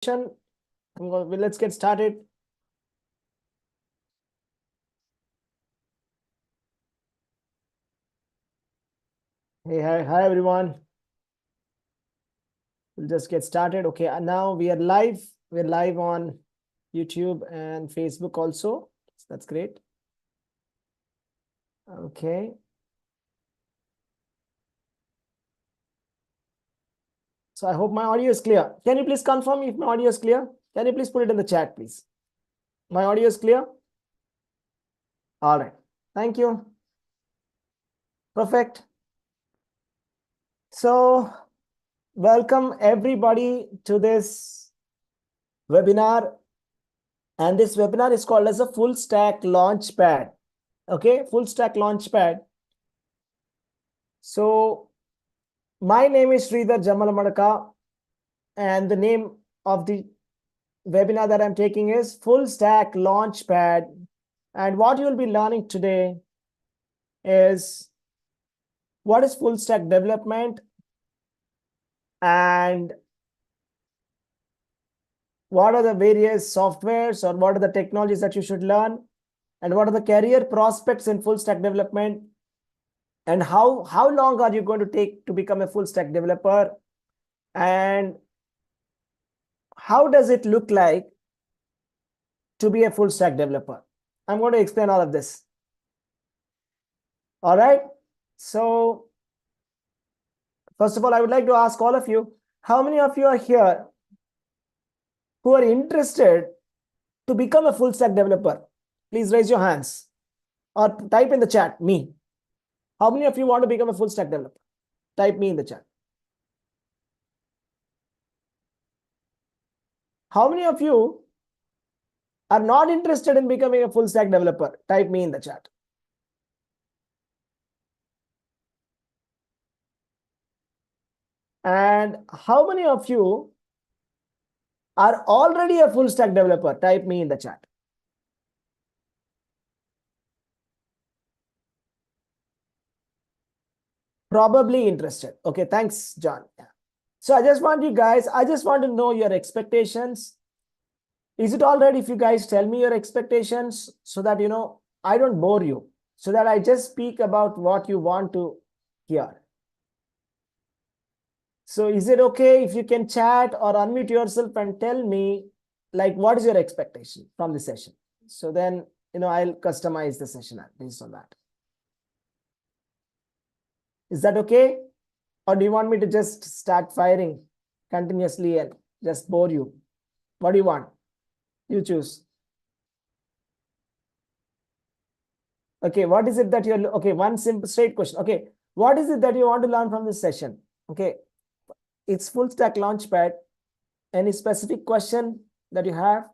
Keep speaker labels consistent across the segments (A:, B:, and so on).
A: Let's get started. Hey, hi everyone. We'll just get started. Okay, now we are live. We're live on YouTube and Facebook also. So that's great. Okay. So I hope my audio is clear. Can you please confirm if my audio is clear? Can you please put it in the chat, please? My audio is clear? All right. Thank you. Perfect. So welcome everybody to this webinar. And this webinar is called as a Full Stack Launchpad. Okay, Full Stack Launchpad. So my name is Sridhar Jammalamadaka, and the name of the webinar that I'm taking is Full Stack Launchpad. And what you'll be learning today is what is full stack development and what are the various softwares or what are the technologies that you should learn and what are the career prospects in full stack development and how long are you going to take to become a full stack developer and how does it look like to be a full stack developer. I'm going to explain all of this. All right. So first of all, I would like to ask all of you, how many of you are here who are interested to become a full stack developer? Please raise your hands or type in the chat, me. How many of you want to become a full stack developer? Type me in the chat. How many of you are not interested in becoming a full stack developer? Type me in the chat. And how many of you are already a full stack developer? Type me in the chat. Probably interested. Okay, thanks, John. So I just want to know your expectations. Is it all right if you guys tell me your expectations so that, I don't bore you, so that I just speak about what you want to hear? So is it okay if you can chat or unmute yourself and tell me, like, what is your expectation from the session? So then, I'll customize the session based on that. Is that okay? Or do you want me to just start firing continuously and just bore you? What do you want? You choose. Okay, what is it that you're, okay, one simple straight question. Okay, what is it that you want to learn from this session? Okay, it's Full Stack Launchpad. Any specific question that you have?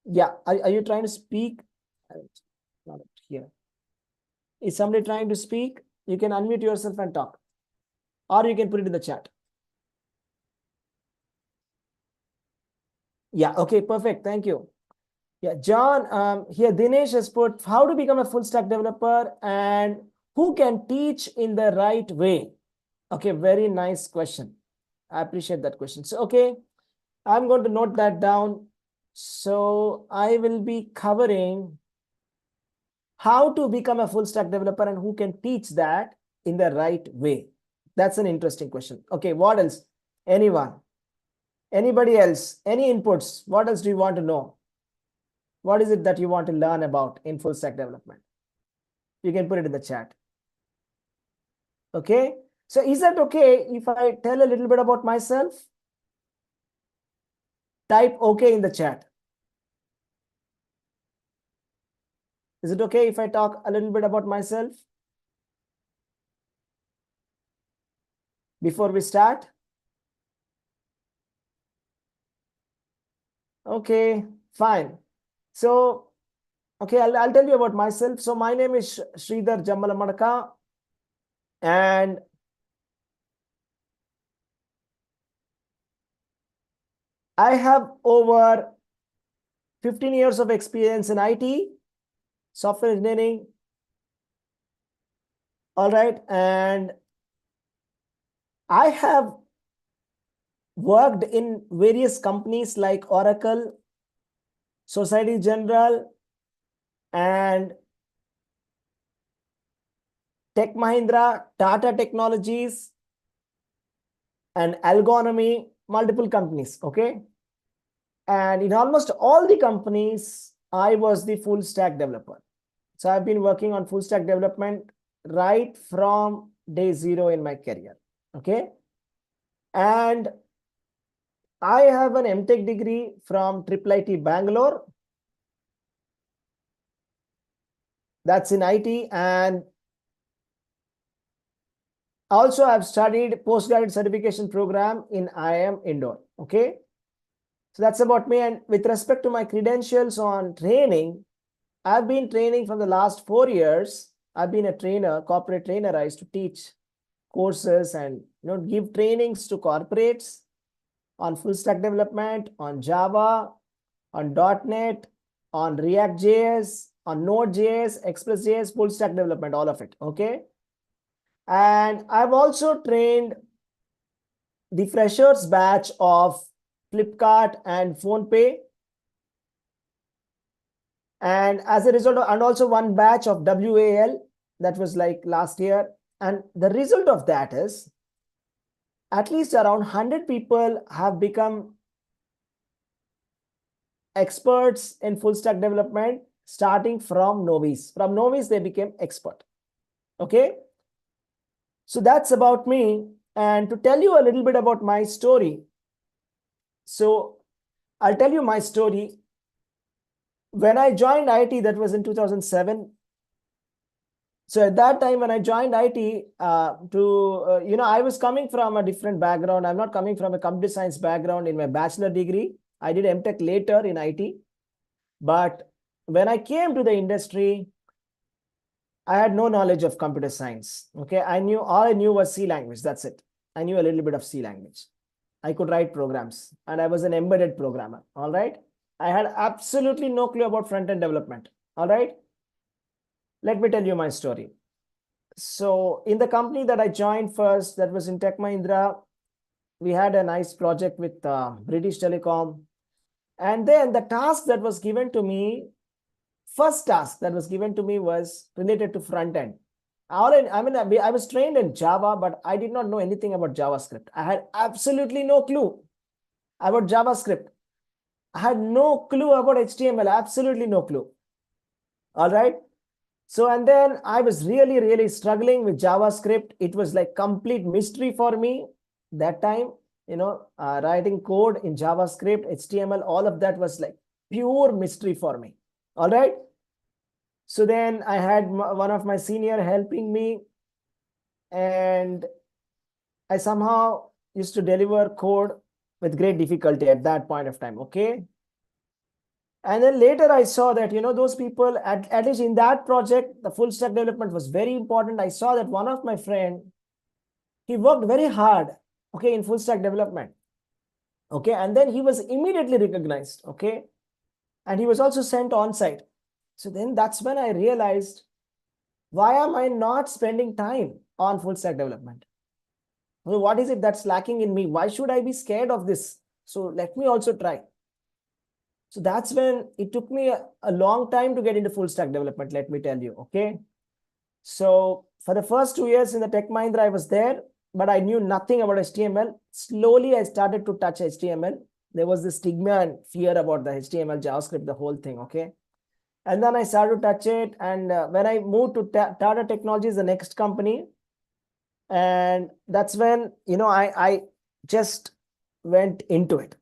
A: Yeah, are you trying to speak? Not here. Is somebody trying to speak? You can unmute yourself and talk. Or you can put it in the chat. Yeah, okay, perfect. Thank you. Yeah, John, here Dinesh has put how to become a full stack developer and who can teach in the right way. Okay, very nice question. I appreciate that question. So, okay, I'm going to note that down. So I will be covering how to become a full stack developer and who can teach that in the right way. That's an interesting question. Okay, what else? Anyone? Anybody else? Any inputs? What else do you want to know? What is it that you want to learn about in full stack development? You can put it in the chat. Okay. So is that okay if I tell a little bit about myself? Type okay in the chat. Is it okay if I talk a little bit about myself before we start? Okay, fine. So, okay, I'll tell you about myself. So my name is Sridhar Jammalamadaka, and I have over 15 years of experience in IT, software engineering. All right. And I have worked in various companies like Oracle, Society General, and Tech Mahindra, Tata Technologies, and Algonomy, multiple companies. Okay. And in almost all the companies, I was the full stack developer. So I've been working on full stack development right from day zero in my career. Okay. And I have an MTech degree from IIIT Bangalore. That's in IT. And also I've studied postgraduate certification program in IIM Indore. Okay. So that's about me. And with respect to my credentials on training, I've been training for the last 4 years. I've been a trainer, corporate trainer. I used to teach courses and give trainings to corporates on full stack development, on Java, on .NET, on React.js, on Node.js, Express.js, full stack development, all of it. Okay. And I've also trained the freshers batch of Flipkart and PhonePe. And as a result and also one batch of WAL that was like last year. And the result of that is at least around 100 people have become experts in full stack development starting from novice. From novice, they became expert. Okay. So that's about me. And to tell you a little bit about my story. So I'll tell you my story. When I joined IT, that was in 2007. So at that time, when I joined IT, I was coming from a different background. I'm not coming from a computer science background in my bachelor degree. I did MTech later in IT. But when I came to the industry, I had no knowledge of computer science. Okay, all I knew was C language. That's it. I knew a little bit of C language. I could write programs, and I was an embedded programmer. All right. I had absolutely no clue about front-end development. All right. Let me tell you my story. So in the company that I joined first, that was in Tech Mahindra, we had a nice project with British Telecom. And then the task that was given to me, first task that was given to me was related to front end. I was trained in Java, but I did not know anything about JavaScript. I had absolutely no clue about JavaScript. I had no clue about HTML, absolutely no clue. All right. So, and then I was really, really struggling with JavaScript. It was like complete mystery for me that time, writing code in JavaScript, HTML, all of that was like pure mystery for me. All right. So then I had one of my senior helping me, and I somehow used to deliver code with great difficulty at that point of time. Okay. And then later I saw that, those people, at least in that project, the full stack development was very important. I saw that one of my friend, he worked very hard, okay, in full stack development. Okay. And then he was immediately recognized. Okay. And he was also sent on site. So then that's when I realized, why am I not spending time on full stack development? Well, what is it that's lacking in me? Why should I be scared of this? So let me also try. So that's when it took me a long time to get into full stack development, let me tell you. Okay. So for the first 2 years in the Tech Mahindra, I was there, but I knew nothing about HTML. Slowly, I started to touch HTML. There was this stigma and fear about the HTML, JavaScript, the whole thing. Okay. And then I started to touch it. And when I moved to Tata Technologies, the next company, and that's when, I just went into it.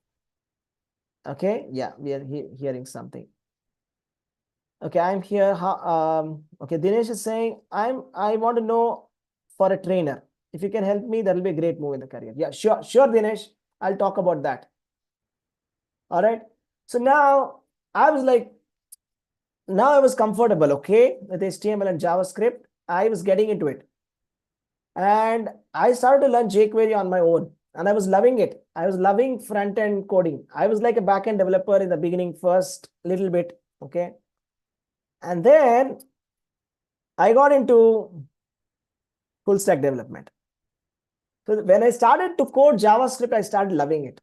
A: Okay. Yeah, we are hearing something. Okay, I'm here. Okay, Dinesh is saying, I want to know for a trainer. If you can help me, that'll be a great move in the career. Yeah, sure, Dinesh. I'll talk about that. All right. So now I was comfortable, okay, with HTML and JavaScript. I was getting into it. And I started to learn jQuery on my own. And I was loving it. I was loving front-end coding. I was like a back-end developer in the beginning, first little bit, okay. And then I got into full stack development. So when I started to code JavaScript, I started loving it.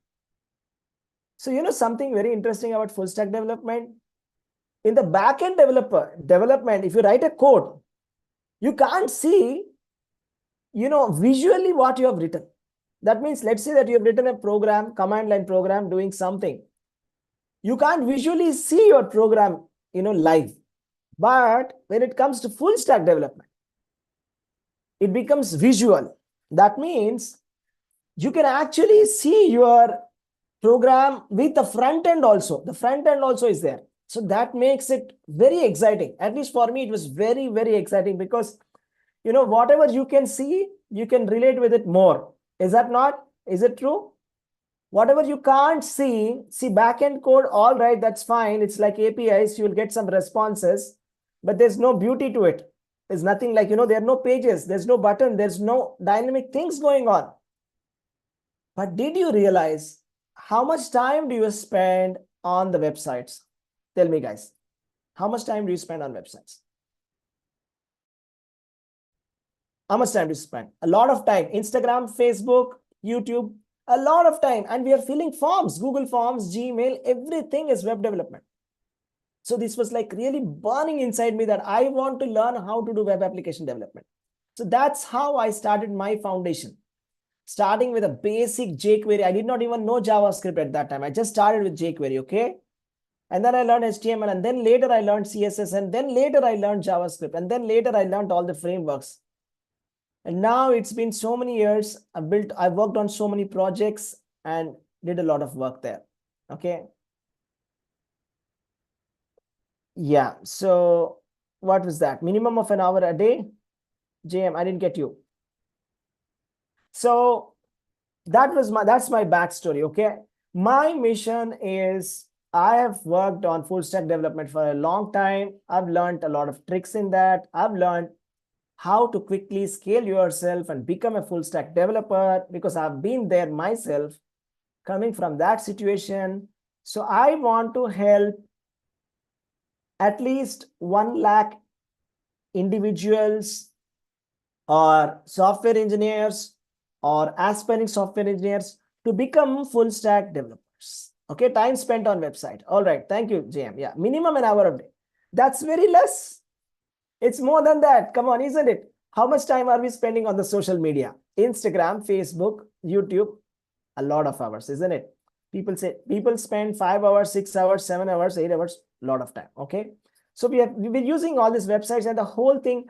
A: So something very interesting about full stack development. In the backend development, if you write a code, you can't see, visually what you have written. That means, let's say that you have written a program, command line program doing something. You can't visually see your program, live. But when it comes to full stack development, it becomes visual. That means you can actually see your program with the front end also. The front end also is there. So that makes it very exciting. At least for me, it was very, very exciting because, whatever you can see, you can relate with it more. Is that not? Is it true? Whatever you can't see backend code, all right, that's fine. It's like APIs, you'll get some responses, but there's no beauty to it. There's nothing like, there are no pages, there's no button, there's no dynamic things going on. But did you realize how much time do you spend on the websites? Tell me, guys, how much time do you spend on websites? How much time do you spend? A lot of time. Instagram, Facebook, YouTube, a lot of time. And we are filling forms, Google Forms, Gmail, everything is web development. So this was like really burning inside me that I want to learn how to do web application development. So that's how I started my foundation. Starting with a basic jQuery. I did not even know JavaScript at that time. I just started with jQuery, okay? And then I learned HTML, and then later I learned CSS, and then later I learned JavaScript, and then later I learned all the frameworks. And now it's been so many years. I've worked on so many projects and did a lot of work there. Okay. Yeah. So what was that? Minimum of an hour a day? JM, I didn't get you. So that's my backstory. Okay. My mission is I have worked on full stack development for a long time. I've learned a lot of tricks in that. I've learned how to quickly scale yourself and become a full stack developer because I've been there myself, coming from that situation. So I want to help at least 1 lakh individuals or software engineers or aspiring software engineers to become full stack developers. Okay, time spent on website. All right, thank you, JM. Yeah, minimum an hour a day. That's very less. It's more than that. Come on, isn't it? How much time are we spending on the social media? Instagram, Facebook, YouTube, a lot of hours, isn't it? People spend 5 hours, 6 hours, 7 hours, 8 hours, a lot of time. Okay. So we've been using all these websites and the whole thing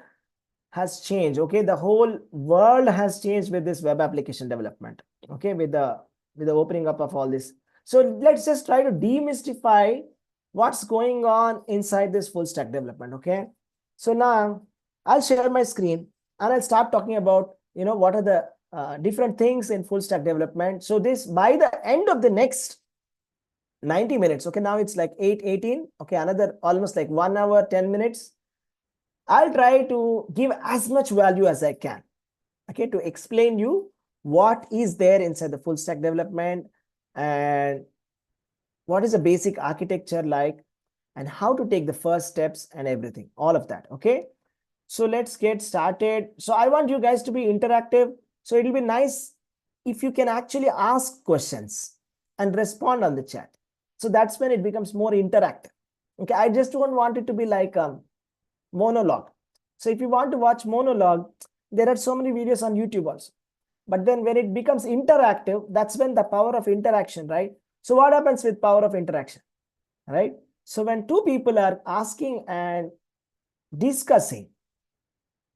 A: has changed. Okay. The whole world has changed with this web application development. Okay. With the opening up of all this. So let's just try to demystify what's going on inside this full stack development. Okay. So now I'll share my screen and I'll start talking about, what are the different things in full stack development. So this, by the end of the next 90 minutes, okay, now it's like 8:18, okay, another almost like 1 hour, 10 minutes. I'll try to give as much value as I can, okay, to explain you what is there inside the full stack development and what is the basic architecture like and how to take the first steps and everything, all of that, okay? So let's get started. So I want you guys to be interactive. So it'll be nice if you can actually ask questions and respond on the chat. So that's when it becomes more interactive. Okay, I just don't want it to be like a monologue. So if you want to watch monologue, there are so many videos on YouTube also. But then when it becomes interactive, that's when the power of interaction, right? So what happens with power of interaction, right? So when two people are asking and discussing,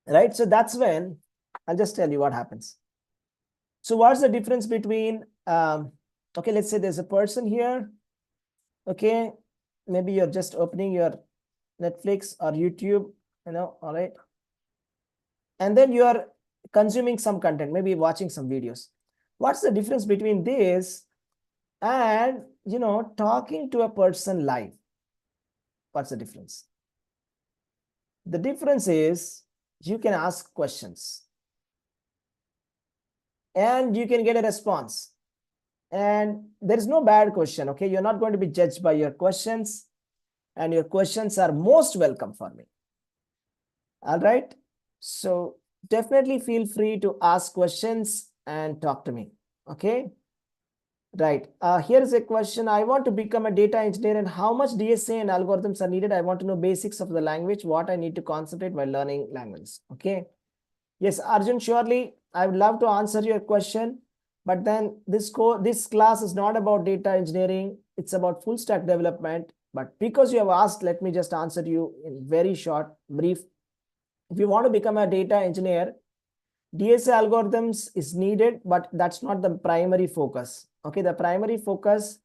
A: right? So that's when I'll just tell you what happens. So what's the difference between, okay, let's say there's a person here. Okay, maybe you're just opening your Netflix or YouTube, all right. And then you are consuming some content, maybe watching some videos. What's the difference between this and, talking to a person live? What's the difference? The difference is you can ask questions and you can get a response. And there is no bad question, okay? You're not going to be judged by your questions and your questions are most welcome for me. All right. So definitely feel free to ask questions and talk to me. Okay. Right. Here is a question. I want to become a data engineer, and how much DSA and algorithms are needed? I want to know basics of the language, what I need to concentrate while learning language. Okay. Yes, Arjun, surely I would love to answer your question, but then this class is not about data engineering. It's about full stack development. But because you have asked, let me just answer you in very short, brief. If you want to become a data engineer, DSA algorithms is needed, but that's not the primary focus. Okay, the primary focus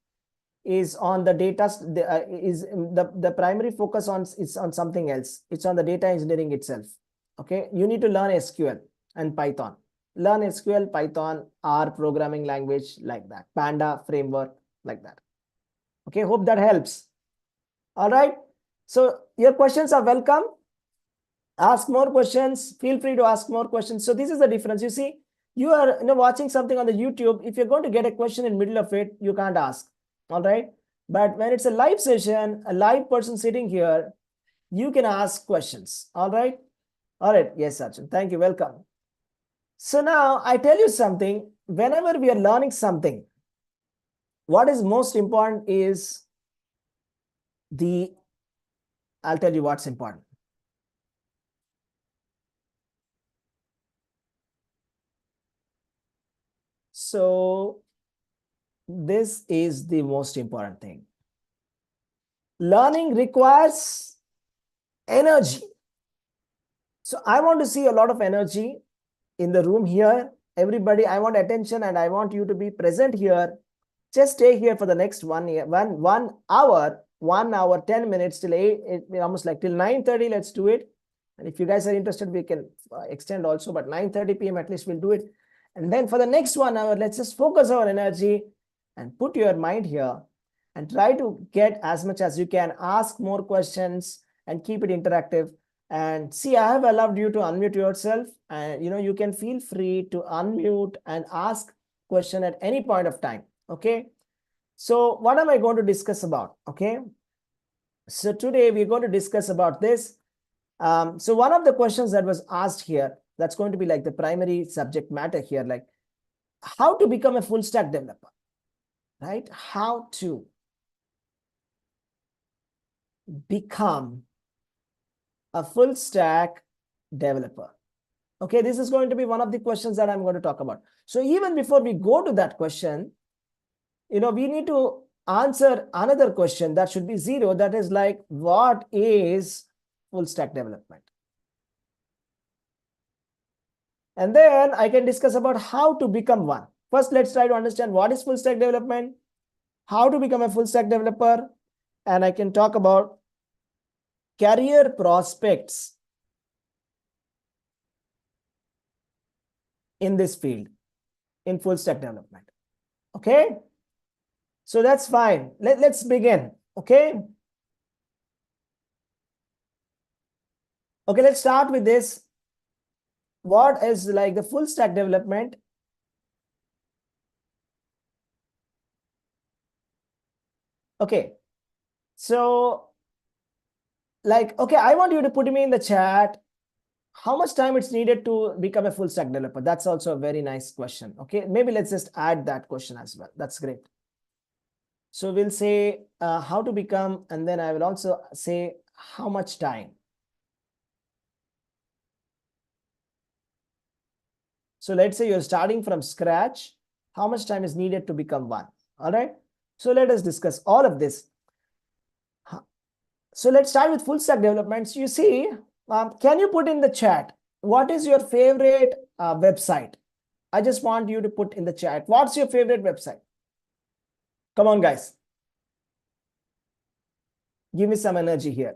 A: is on the data. The primary focus is on something else. It's on the data engineering itself. Okay, you need to learn SQL and Python. Learn SQL, Python, R programming language like that. Panda framework like that. Okay, hope that helps. All right. So your questions are welcome. Ask more questions. Feel free to ask more questions. So this is the difference. You see, you are watching something on the YouTube. If you're going to get a question in middle of it, you can't ask. All right. But when it's a live session, a live person sitting here, you can ask questions. All right. All right. Yes, Sachin. Thank you. Welcome. So now I tell you something. Whenever we are learning something, what is most important is I'll tell you what's important. So this is the most important thing. Learning requires energy. So I want to see a lot of energy in the room here. Everybody, I want attention and I want you to be present here. Just stay here for the next 1 hour, 1 hour, 10 minutes till 8, almost like till 9:30. Let's do it. And if you guys are interested, we can extend also, but 9:30 p.m. at least we'll do it. And then for the next 1 hour, let's just focus our energy and put your mind here and try to get as much as you can. Ask more questions and keep it interactive. And see, I have allowed you to unmute yourself, and you can feel free to unmute and ask question at any point of time. Okay. So what am I going to discuss about? Okay. So today we're going to discuss about this. So one of the questions that was asked here, that's going to be like the primary subject matter here, like how to become a full stack developer, right? How to become a full stack developer. Okay, this is going to be one of the questions that I'm going to talk about. So even before we go to that question, we need to answer another question that should be zero. That is like, what is full stack development? And then I can discuss about how to become one. First, let's try to understand what is full stack development, how to become a full stack developer, and I can talk about career prospects in this field, in full stack development. Okay. So that's fine. Let's begin. Okay. Okay, let's start with this. What is like the full stack development? Okay. So like, okay, I want you to put me in the chat how much time it's needed to become a full stack developer. That's also a very nice question. Okay, maybe let's just add that question as well. That's great. So we'll say how to become, and then I will also say how much time. So let's say you're starting from scratch. How much time is needed to become one? All right. So let us discuss all of this. So let's start with full stack developments. You see, can you put in the chat, what is your favorite website? I just want you to put in the chat, what's your favorite website? Come on, guys. Give me some energy here.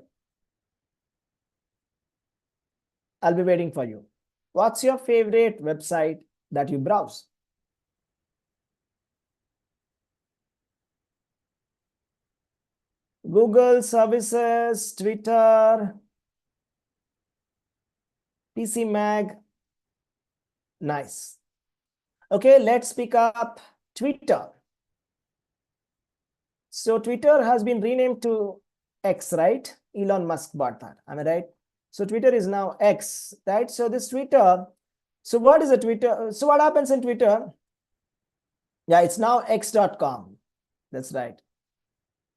A: I'll be waiting for you. What's your favorite website that you browse? Google services, Twitter, PC Mag. Nice. Okay, let's pick up Twitter. So Twitter has been renamed to X, right? Elon Musk bought that. Am I right? So Twitter is now X, right? So this Twitter, So what is a Twitter? So what happens in Twitter? Yeah, it's now x.com. That's right.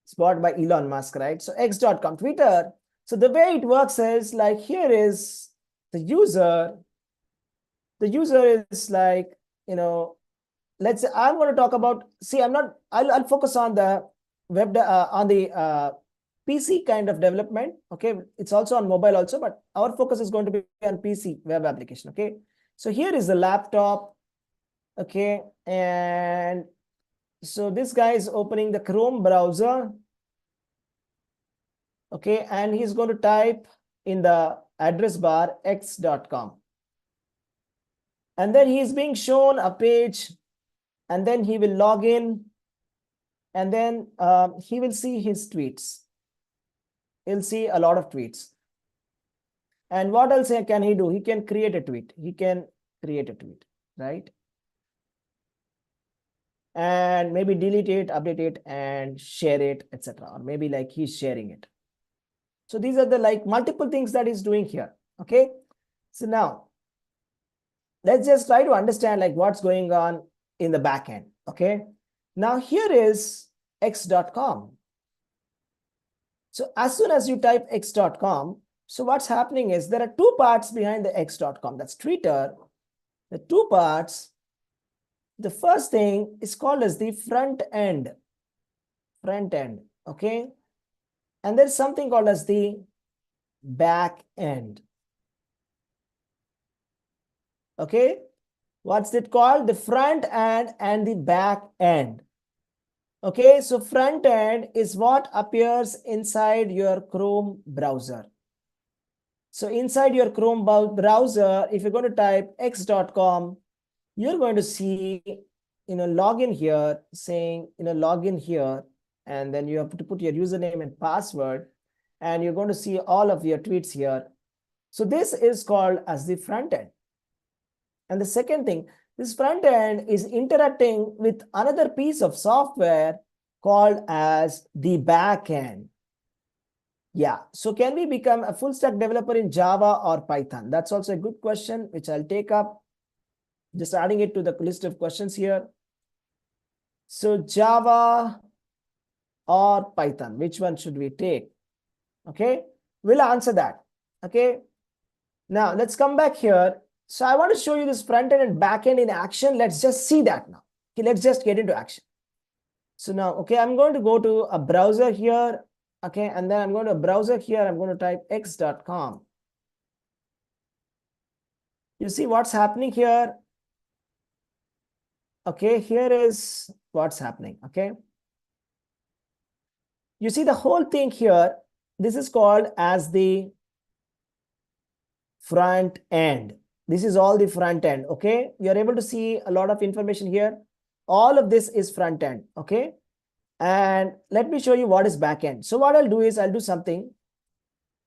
A: It's bought by Elon Musk, right? So x.com, Twitter. So the way it works is like here is the user. The user is like, let's say I'm going to talk about, see, I'll focus on the on the PC kind of development. Okay. It's also on mobile also, but our focus is going to be on PC web application. Okay. So here is the laptop. Okay. And so this guy is opening the Chrome browser. Okay. And he's going to type in the address bar x.com. And then he is being shown a page, and then he will log in, and then he will see his tweets. He'll see a lot of tweets. And what else can he do? He can create a tweet. He can create a tweet, right? And maybe delete it, update it, and share it, etc. Or maybe like he's sharing it. So these are the like multiple things that he's doing here. Okay. So now let's just try to understand like what's going on in the back end. Okay. Now here is x.com. So as soon as you type x.com, so what's happening is there are two parts behind the x.com. That's Twitter. The two parts. The first thing is called as the front end. Front end. Okay. And there's something called as the back end. Okay. What's it called? The front end and the back end. Okay, so front end is what appears inside your Chrome browser. So inside your Chrome browser, if you're going to type x.com, you're going to see, login here, saying, login here, and then you have to put your username and password, and you're going to see all of your tweets here. So this is called as the front end. And the second thing, this front end is interacting with another piece of software called as the back end. Yeah. So can we become a full stack developer in Java or Python? That's also a good question, which I'll take up. Just adding it to the list of questions here. So Java or Python, which one should we take? Okay. We'll answer that. Okay. Now let's come back here. So I want to show you this front end and back end in action. Let's just see that now. Okay, let's just get into action. So now, okay, I'm going to go to a browser here. Okay, and then I'm going to a browser here. I'm going to type x.com. You see what's happening here? Okay, here is what's happening. Okay. You see the whole thing here. This is called as the front end. This is all the front end. Okay. You're able to see a lot of information here. All of this is front end. Okay. And let me show you what is back end. So what I'll do is I'll do something.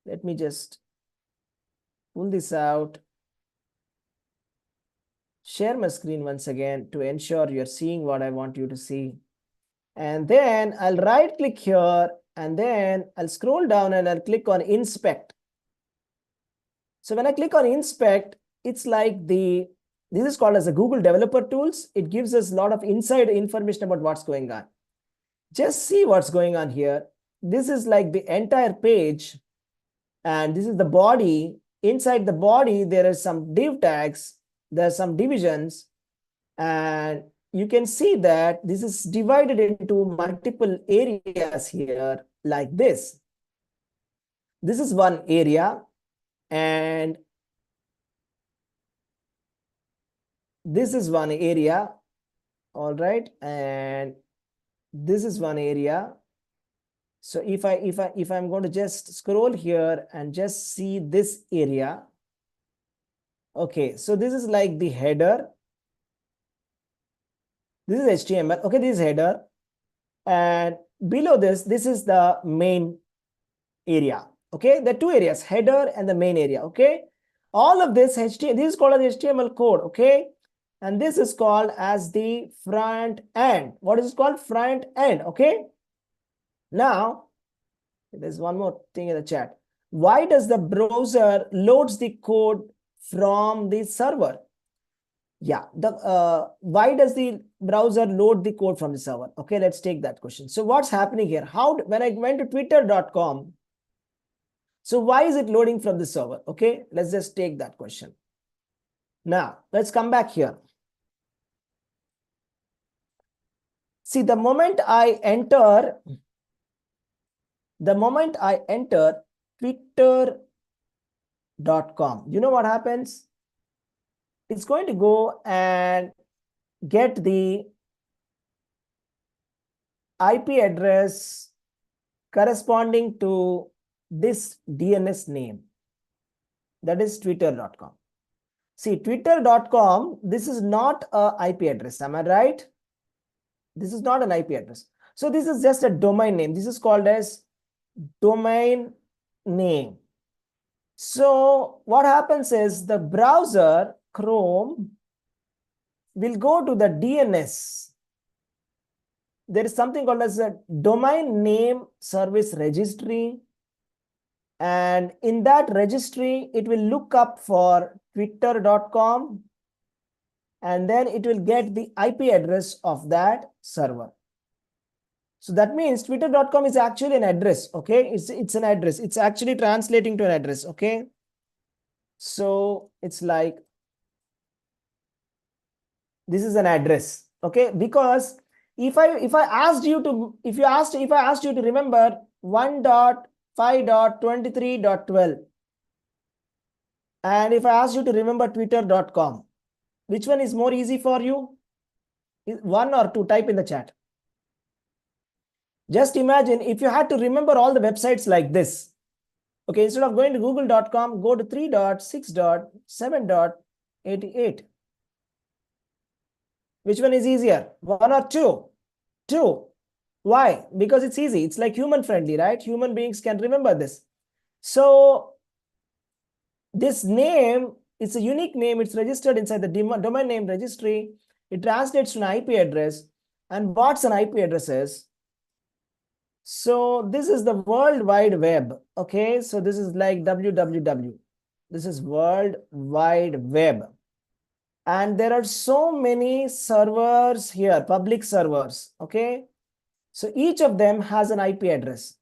A: Let me just pull this out. Share my screen once again to ensure you're seeing what I want you to see. And then I'll right click here, and then I'll scroll down and I'll click on inspect. So when I click on inspect, it's like this is called as a Google Developer Tools. It gives us a lot of inside information about what's going on. Just see what's going on here. This is like the entire page, and this is the body. Inside the body, there are some div tags. There are some divisions, and you can see that this is divided into multiple areas here like this. This is one area, and this is one area. All right, and this is one area. So if I'm going to just scroll here and just see this area. Okay, so this is like the header. This is HTML. Okay, this is header. And below this is the main area. Okay, the two areas, header and the main area. Okay, all of this HTML, this is called as HTML code. Okay, and this is called as the front end. What is it called? Front end. Okay, now there's one more thing in the chat. Why does the browser loads the code from the server? Yeah, why does the browser load the code from the server? Okay, let's take that question. So what's happening here? When I went to twitter.com, so why is it loading from the server? Okay, let's just take that question. Now, let's come back here. See, the moment I enter twitter.com, you know what happens? It's going to go and get the IP address corresponding to this DNS name, that is twitter.com. See, twitter.com, this is not a IP address, am I right? This is not an IP address. So this is just a domain name. This is called as domain name. So what happens is the browser, Chrome, will go to the DNS. There is something called as a domain name service registry. And in that registry, it will look up for twitter.com. And then it will get the IP address of that server. So that means twitter.com is actually an address. Okay, it's an address. It's actually translating to an address. Okay, so it's like this is an address. Okay, because if I asked you to if I asked you to remember 1.5.23.12, and if I asked you to remember twitter.com, which one is more easy for you? One or two? Type in the chat. Just imagine if you had to remember all the websites like this. Okay, instead of going to google.com, go to 3.6.7.88. Which one is easier? One or two? Two. Why? Because it's easy. It's like human friendly, right? Human beings can remember this. So this name, it's a unique name. It's registered inside the domain name registry. It translates to an IP address. And what's an IP address is? So this is the World Wide Web. Okay, so this is like www. This is World Wide Web. And there are so many servers here, public servers. Okay, so each of them has an IP address.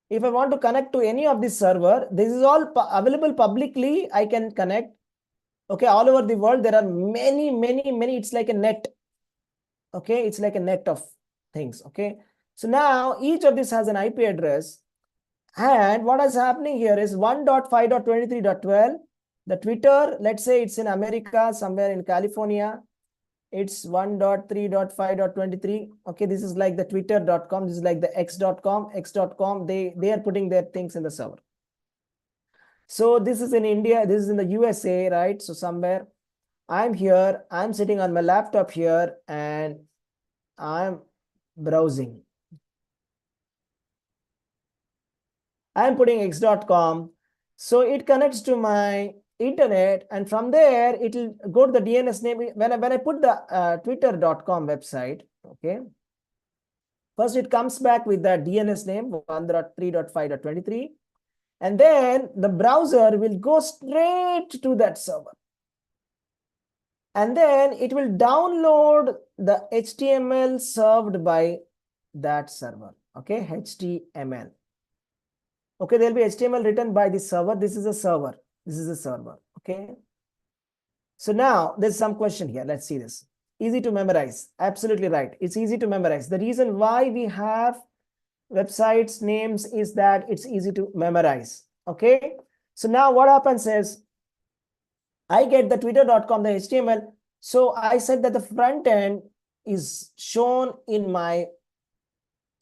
A: If I want to connect to any of this server, this is all available publicly. I can connect. Okay, all over the world, there are many. It's like a net. Okay, it's like a net of things. Okay, so now each of this has an IP address. And what is happening here is 1.5.23.12. The Twitter, let's say it's in America, somewhere in California. It's 1.3.5.23. Okay, this is like the twitter.com. This is like the x.com. X.com, they are putting their things in the server. So this is in India. This is in the USA, right? So somewhere I'm here. I'm sitting on my laptop here and I'm browsing. I'm putting x.com. So it connects to my internet, and from there it will go to the DNS name. When I put the twitter.com website, okay, first it comes back with the DNS name 1.3.5.23, and then the browser will go straight to that server, and then it will download the HTML served by that server. Okay, HTML. Okay, there'll be HTML written by the server. This is a server. This is a server. Okay. So now there's some question here. Let's see this. Easy to memorize. Absolutely right. It's easy to memorize. The reason why we have websites names is that it's easy to memorize. Okay. So now what happens is I get the twitter.com, the HTML. So I said that the front end is shown in my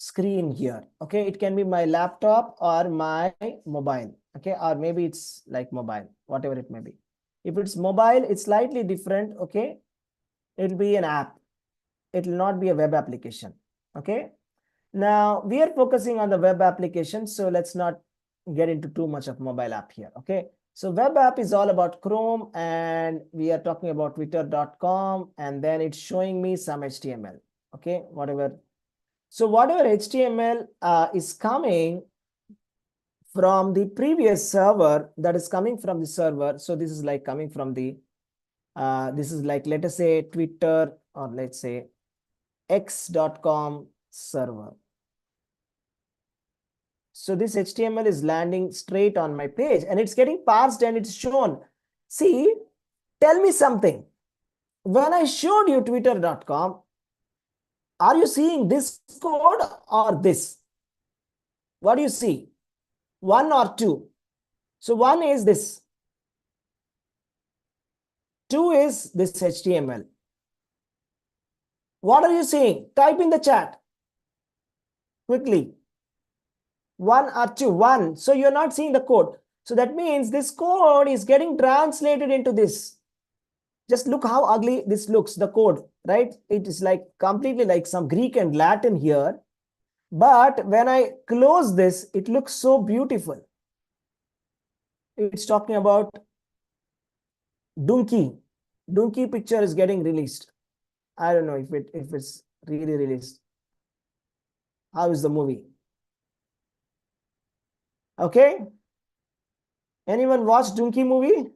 A: screen here. Okay, it can be my laptop or my mobile. Okay, or maybe it's like mobile, whatever it may be. If it's mobile, it's slightly different. Okay, it'll be an app. It will not be a web application. Okay, now we are focusing on the web application, so let's not get into too much of mobile app here. Okay, so web app is all about Chrome, and we are talking about twitter.com, and then it's showing me some HTML. Okay, whatever. So whatever HTML is coming from the previous server, that is coming from the server. So this is like coming from the This is like, let us say Twitter, or let's say x.com server. So this HTML is landing straight on my page and it's getting parsed and it's shown. See, tell me something. When I showed you twitter.com, are you seeing this code or this? What do you see? One or two? So one is this. Two is this HTML. What are you seeing? Type in the chat quickly. One or two? One. So you're not seeing the code. So that means this code is getting translated into this. Just look how ugly this looks, the code, right? It is like completely like some Greek and Latin here. But when I close this, it looks so beautiful. It's talking about donkey. Donkey picture is getting released. I don't know if it's really released. How is the movie? Okay. Anyone watch donkey movie?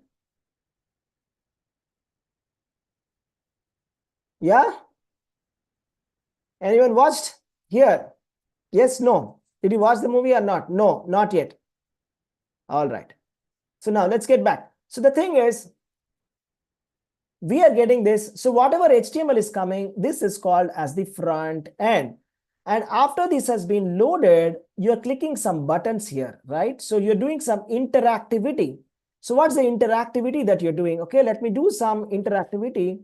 A: Yeah? Anyone watched? Here. Yes, no. Did you watch the movie or not? No, not yet. All right. So now let's get back. So the thing is, we are getting this. So whatever HTML is coming, this is called as the front end. And after this has been loaded, you're clicking some buttons here, right? So you're doing some interactivity. So what's the interactivity that you're doing? Okay, let me do some interactivity.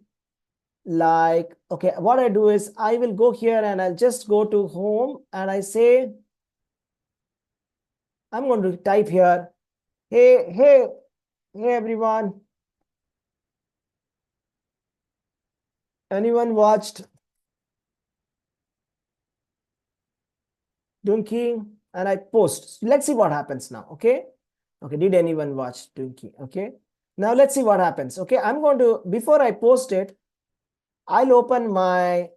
A: Like, okay, what I do is I will go here and I'll just go to home and I say, I'm going to type here, hey everyone. Anyone watched Donkey? And I post. Let's see what happens now. Okay. Okay. Did anyone watch Donkey? Okay. Now let's see what happens. Okay. I'm going to, before I post it, I'll open my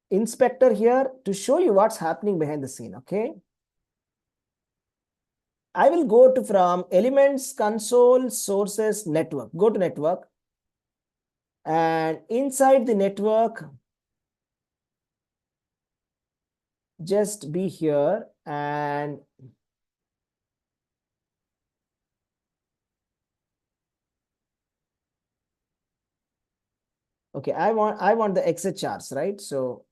A: inspector here to show you what's happening behind the scene. Okay. I will go to from elements, console, sources, network. Go to network. And inside the network, just be here and okay, I want the XHRs, right? So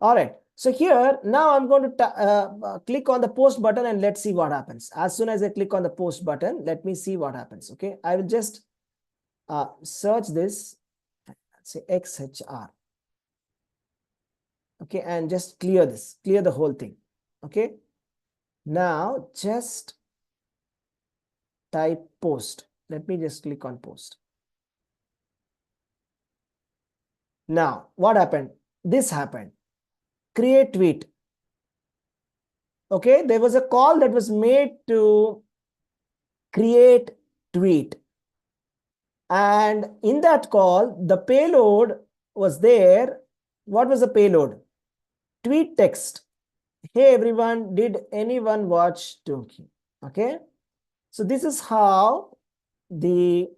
A: all right. So here now I'm going to click on the post button and let's see what happens. As soon as I click on the post button, let me see what happens. Okay, I will just search this, let's say XHR. Okay, and just clear this, clear the whole thing. Okay, now just type post. Let me just click on post. Now what happened? This happened. Create tweet. Okay, there was a call that was made to create tweet. And in that call, the payload was there. What was the payload? Tweet text. Hey everyone, did anyone watch Donkey? Okay. So this is how the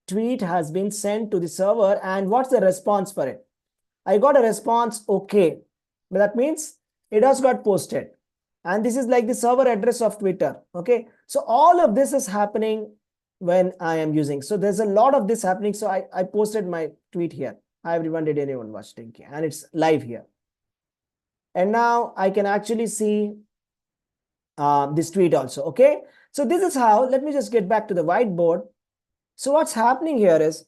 A: tweet has been sent to the server. And what's the response for it? I got a response, okay. But that means it has got posted. And this is like the server address of Twitter. Okay. So all of this is happening when I am using. So there's a lot of this happening. So I posted my tweet here. Hi everyone, did anyone watch Donkey? And it's live here. And now I can actually see this tweet also. Okay. So this is how, let me just get back to the whiteboard. So what's happening here is,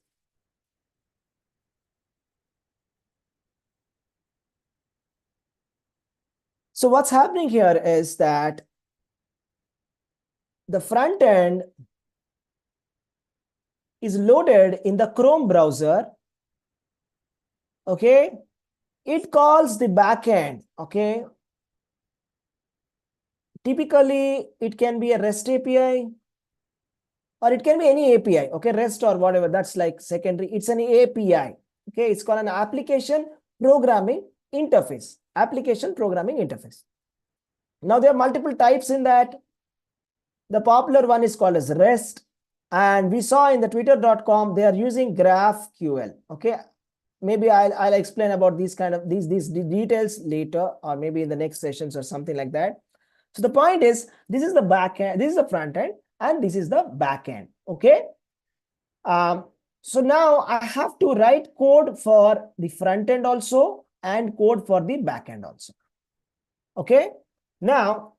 A: so what's happening here is that the front end is loaded in the Chrome browser. Okay. It calls the backend. Okay. Typically, it can be a REST API or it can be any API. Okay. REST or whatever. That's like secondary. It's an API. Okay. It's called an application programming interface. Application programming interface. Now, there are multiple types in that. The popular one is called as REST. And we saw in the twitter.com, they are using GraphQL. Okay. Maybe I'll explain about these kind of these details later, or maybe in the next sessions or something like that. So the point is, this is the back end, this is the front end, and this is the back end. Okay. So now I have to write code for the front end also and code for the back end also. Okay. Now,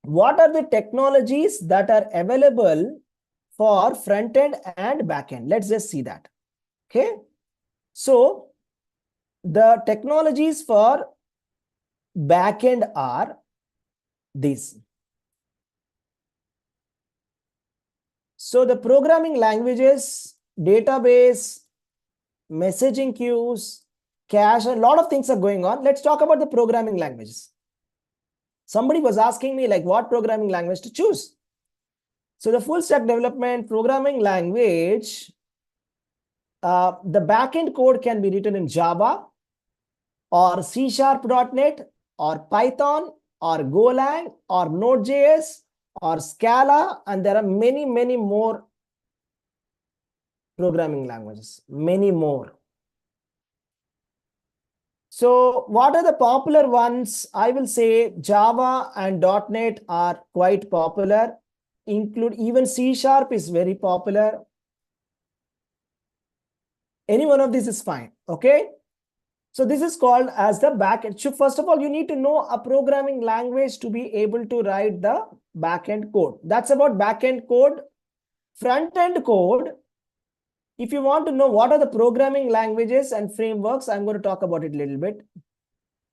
A: what are the technologies that are available for front end and back end? Let's just see that. Okay. So the technologies for back end are these. So the programming languages, database, messaging queues, cache, a lot of things are going on. Let's talk about the programming languages. Somebody was asking me like what programming language to choose. So the full stack development programming language, the backend code can be written in Java or C#.NET or Python or Golang or Node.js or Scala, and there are many, many more programming languages, many more. So what are the popular ones? I will say Java and .NET are quite popular. Include even C# is very popular. Any one of these is fine. Okay. So this is called as the backend. So first of all, you need to know a programming language to be able to write the backend code. That's about backend code. Front-end code, if you want to know what are the programming languages and frameworks, I'm going to talk about it a little bit.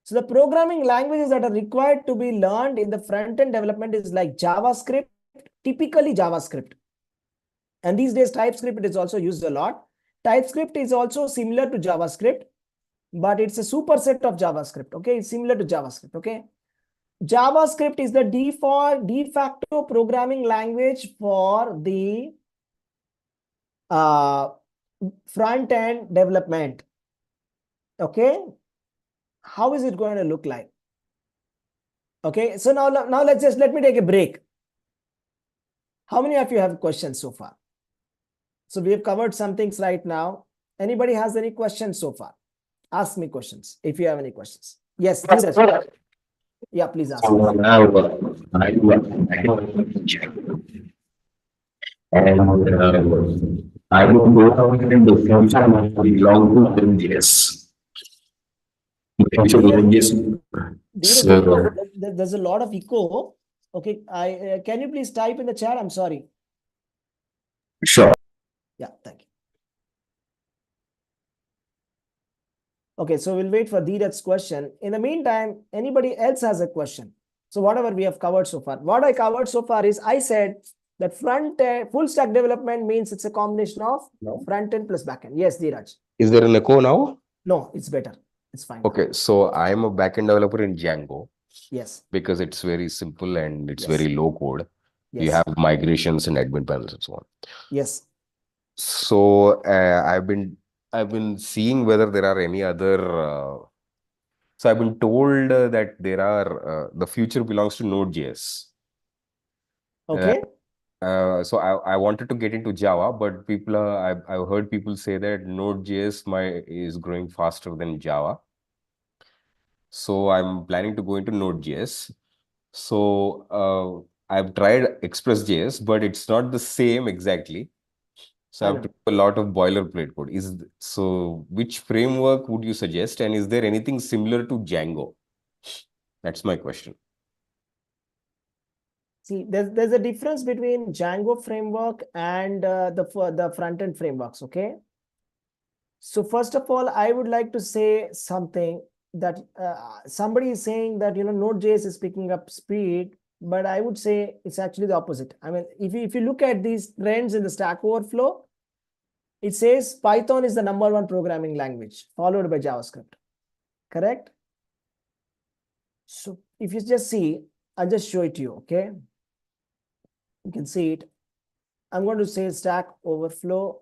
A: So the programming languages that are required to be learned in the front-end development is like JavaScript, typically JavaScript. And these days, TypeScript is also used a lot. TypeScript is also similar to JavaScript, but it's a superset of JavaScript. Okay, it's similar to JavaScript. Okay, JavaScript is the default de facto programming language for the front end development. Okay, how is it going to look like? Okay, so now let me take a break. How many of you have questions so far? So we have covered some things right now. Anybody has any questions so far? Ask me questions if you have any questions. Yes, Dheeraj. Yeah, please ask.
B: So now I will go out in the future belong to MGS. Future
A: Dheeraj,
B: MGS.
A: Dheeraj,
B: So
A: there's a lot of echo. Okay, can you please type in the chat? I'm sorry.
B: sure.
A: Yeah, thank you. Okay, so we'll wait for Dheeraj's question. In the meantime, anybody else has a question? So whatever we have covered so far, what I covered so far is I said that front end, full stack development means it's a combination of front end plus back end. Yes, Dheeraj.
C: Is there an echo now?
A: No, it's better. It's fine. Now.
C: Okay, so I'm a backend developer in Django
A: Yes.
C: because it's very simple and it's
A: Yes.
C: very low code. You
A: Yes.
C: have migrations and admin panels and so on.
A: Yes.
C: So I've been seeing whether there are any other. So I've been told that there are the future belongs to Node.js.
A: Okay.
C: So I wanted to get into Java, but people I've heard people say that Node.js is growing faster than Java. So I'm planning to go into Node.js. So I've tried Express.js, but it's not the same exactly. So I have to do a lot of boilerplate code. So which framework would you suggest? And is there anything similar to Django? That's my question.
A: See, there's a difference between Django framework and the front end frameworks. Okay. So first of all, I would like to say something that somebody is saying that Node.js is picking up speed, but I would say it's actually the opposite. I mean, if you look at these trends in the Stack Overflow, it says Python is the #1 programming language, followed by JavaScript. Correct? So if you just see, I'll just show it to you. Okay, you can see it. I'm going to say Stack Overflow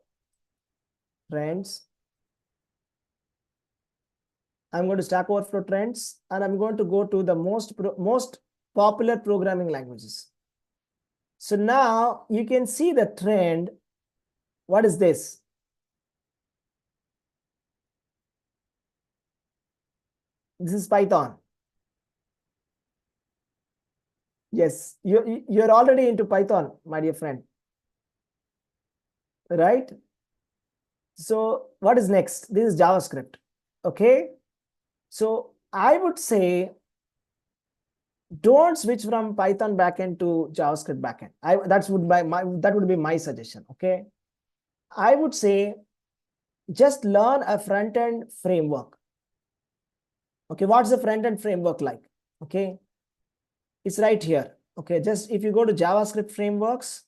A: trends. I'm going to Stack Overflow trends, and I'm going to go to the most popular programming languages. So now you can see the trend. What is this? This is Python. Yes, you're already into Python, my dear friend. Right? So what is next? This is JavaScript. Okay. So I would say don't switch from Python backend to JavaScript backend. That would be my suggestion. Okay. I would say just learn a front-end framework. Okay, what's the front-end framework like? Okay, it's right here. Okay, just if you go to JavaScript frameworks,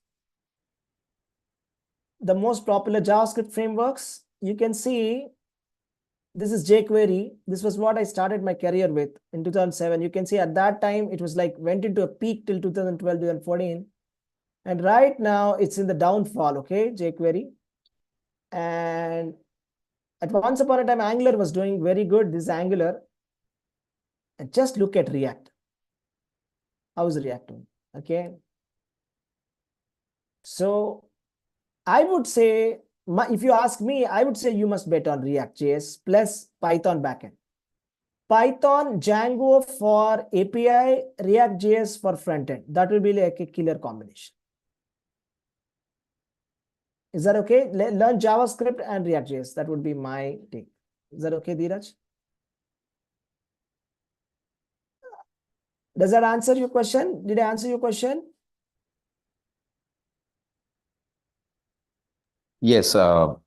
A: the most popular JavaScript frameworks, you can see this is jQuery. This was what I started my career with in 2007. You can see at that time, it was like went into a peak till 2012, 2014. And right now it's in the downfall, okay, jQuery. And at once upon a time, Angular was doing very good. This is Angular. And just look at React. How is React doing? Okay. So I would say, if you ask me, I would say you must bet on React.js plus Python backend. Python, Django for API, React.js for frontend. That will be like a killer combination. Is that okay? Learn JavaScript and React.js. That would be my take. Is that okay, Dheeraj? Does that answer your question? Did I answer your question?
C: Yes. So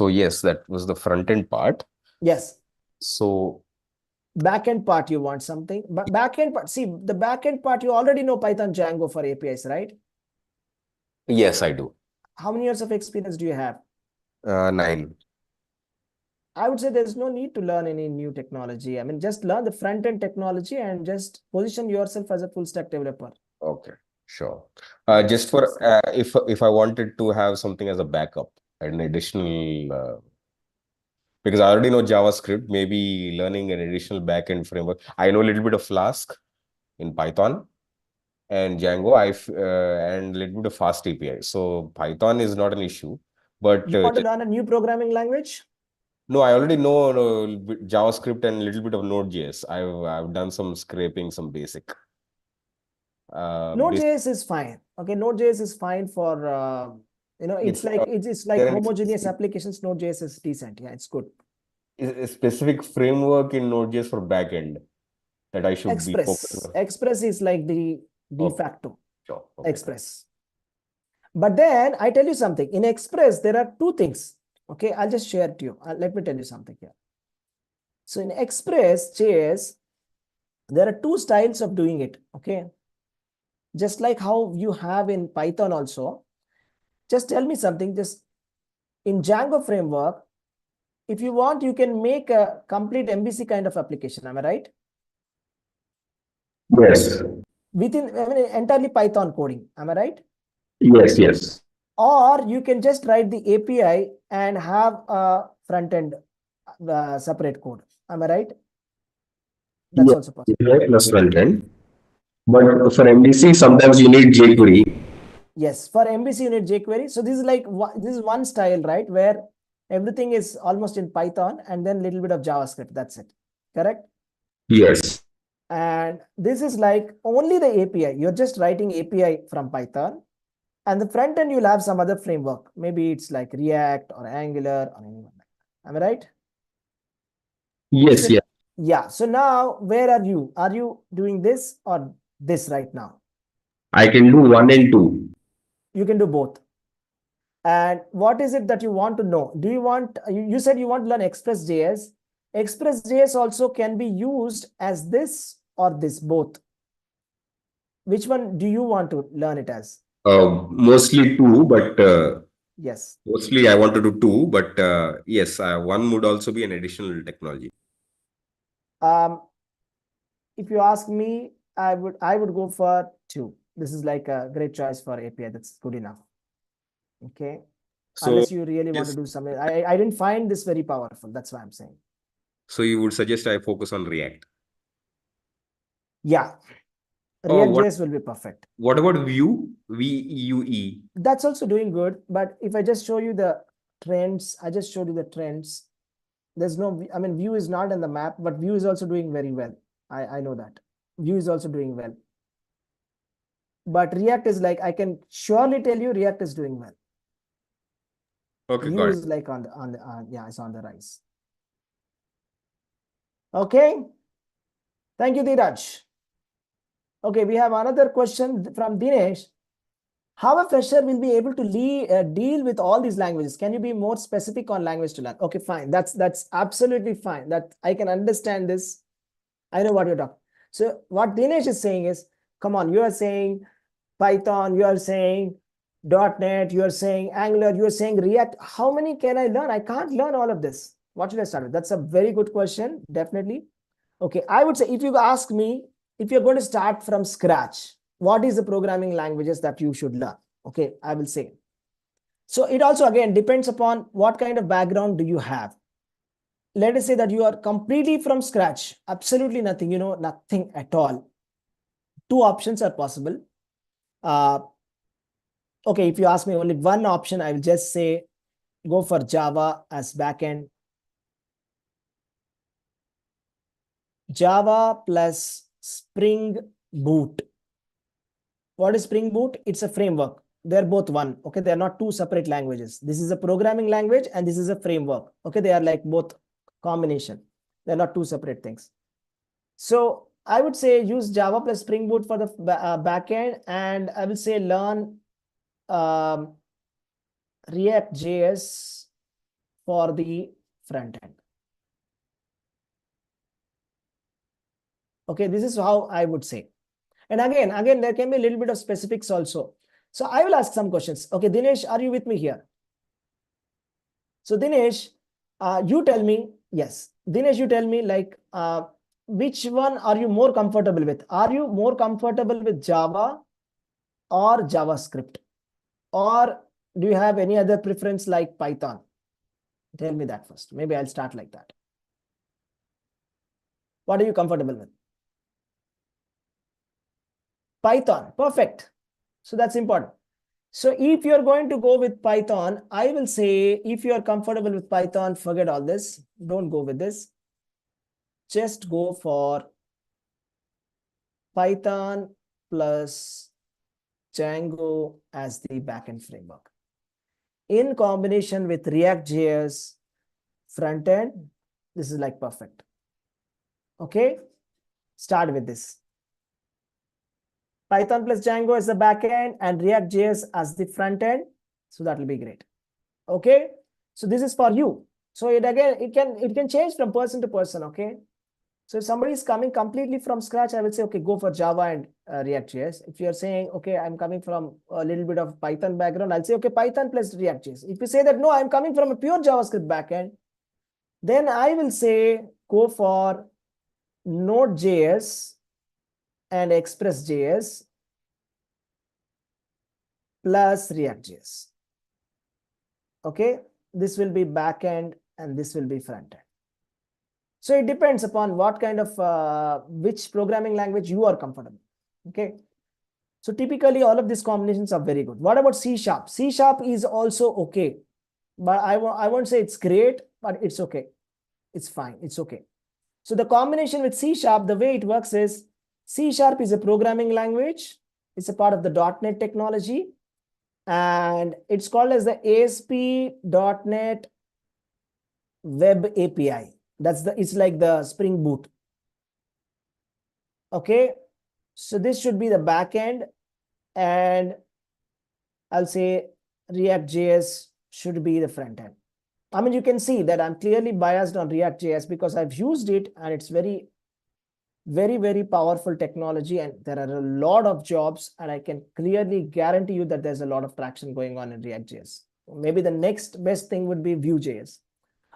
C: yes, that was the front end part.
A: Yes.
C: So
A: Backend part, you want something, but backend part, see the backend part, you already know Python Django for APIs, right?
C: yes, I do.
A: How many years of experience do you have?
C: 9.
A: I would say there's no need to learn any new technology. I mean, just learn the front end technology and just position yourself as a full stack developer.
C: Okay, sure. Just for if I wanted to have something as a backup, an additional because I already know JavaScript, maybe learning an additional backend framework. I know a little bit of Flask in Python and Django, and a little bit of Fast API. So Python is not an issue, but
A: You want to learn a new programming language?
C: no, I already know JavaScript and a little bit of Node.js. I've done some scraping, some basic.
A: Node.js is fine. Okay, Node.js is fine for it's like homogeneous applications. Node.js is decent. Yeah, it's good.
C: Is a specific framework in Node.js for backend that I should be focusing on?
A: Express is like the de facto.
C: Sure. Okay.
A: Express. But then I tell you something. In Express, there are two things. Okay, I'll just share it to you. Let me tell you something here. So in Express.js, there are two styles of doing it. Okay, just like how you have in Python also. Just tell me something. Just in Django framework, if you want, you can make a complete MVC kind of application. Am I right?
B: Yes.
A: Within entirely Python coding. Am I right?
B: Yes, yes.
A: Or you can just write the API and have a front end separate code. Am I right? That's also possible.
B: API plus front end. But for MVC, sometimes you need jQuery.
A: Yes, for MVC you need jQuery. So this is like this is one style, right? Where everything is almost in Python and then a little bit of JavaScript. That's it. Correct?
B: Yes.
A: And this is like only the API. You're just writing API from Python. And the front end, you'll have some other framework. Maybe it's like React or Angular or anyone like that. Am I right?
B: Yes, yes.
A: Yeah. So now where are you? Are you doing this or this right now?
B: I can do 1 and 2.
A: You can do both. And what is it that you want to know? Do you want, you said you want to learn Express.js. Express.js also can be used as this or this, both. Which one do you want to learn it as?
B: Mostly 2, but
A: yes.
C: Mostly I want to do 2, but yes, 1 would also be an additional technology.
A: If you ask me, I would go for 2. This is like a great choice for API. That's good enough. Okay. So, unless you really want to do something. I didn't find this very powerful. That's why I'm saying.
C: So you would suggest I focus on React?
A: Yeah. React.js will be perfect.
C: What about Vue? Vue.
A: That's also doing good. But if I just show you the trends, I just showed you the trends. There's no, I mean, Vue is not in the map, but Vue is also doing very well. I know that. Vue is also doing well. But React is like, I can surely tell you React is doing well.
C: Okay,
A: Vue
C: got
A: is
C: it.
A: like yeah, it's on the rise. Okay. Thank you, Dheeraj. Okay, we have another question from Dinesh. How a fresher will be able to deal with all these languages? Can you be more specific on language to learn? Okay, fine. That's absolutely fine. That I can understand this. I know what you're talking. So what Dinesh is saying is, come on, you are saying Python, you are saying .NET, you are saying Angular, you are saying React. How many can I learn? I can't learn all of this. What should I start with? That's a very good question, definitely. Okay, I would say if you ask me, if you're going to start from scratch, what is the programming languages that you should learn? Okay, I will say. So it also again depends upon what kind of background do you have. Let us say that you are completely from scratch, absolutely nothing, nothing at all. Two options are possible. Okay, if you ask me only one option, I will just say go for Java as backend. Java plus Spring Boot. What is Spring Boot? It's a framework. They're both one. Okay, they're not two separate languages. This is a programming language and this is a framework. Okay, they are like both combination. They're not two separate things. So I would say use Java plus Spring Boot for the backend, and I will say learn React.js for the front end. Okay, this is how I would say. And again, there can be a little bit of specifics also. So I will ask some questions. Okay, Dinesh, are you with me here? So Dinesh, you tell me, yes. Dinesh, you tell me like, which one are you more comfortable with? Are you more comfortable with Java or JavaScript? Or do you have any other preference like Python? Tell me that first. Maybe I'll start like that. What are you comfortable with? Python, perfect. So that's important. So if you're going to go with Python, I will say if you're comfortable with Python, forget all this. Don't go with this. Just go for Python plus Django as the backend framework. In combination with React.js front end, this is like perfect. Okay, start with this. Python plus Django as the backend and React.js as the front end. So that will be great. Okay, so this is for you. So it can change from person to person. Okay, so if somebody is coming completely from scratch, I will say, okay, go for Java and React.js. If you're saying, okay, I'm coming from a little bit of Python background, I'll say, okay, Python plus React.js. If you say that, no, I'm coming from a pure JavaScript backend, then I will say, go for Node.js and Express.js plus React.js. Okay, this will be backend and this will be front end. So it depends upon what kind of which programming language you are comfortable. Okay. So typically all of these combinations are very good. What about C#? C# is also okay, but I won't say it's great, but it's okay. It's fine. It's okay. So the combination with C#, the way it works is C# is a programming language. It's a part of the .NET technology, and it's called as the ASP.NET Web API. It's like the Spring Boot. Okay, so this should be the backend, and I'll say React.js should be the front end. I mean, you can see that I'm clearly biased on React.js because I've used it and it's very, very, very powerful technology, and there are a lot of jobs, and I can clearly guarantee you that there's a lot of traction going on in React.js. Maybe the next best thing would be Vue.js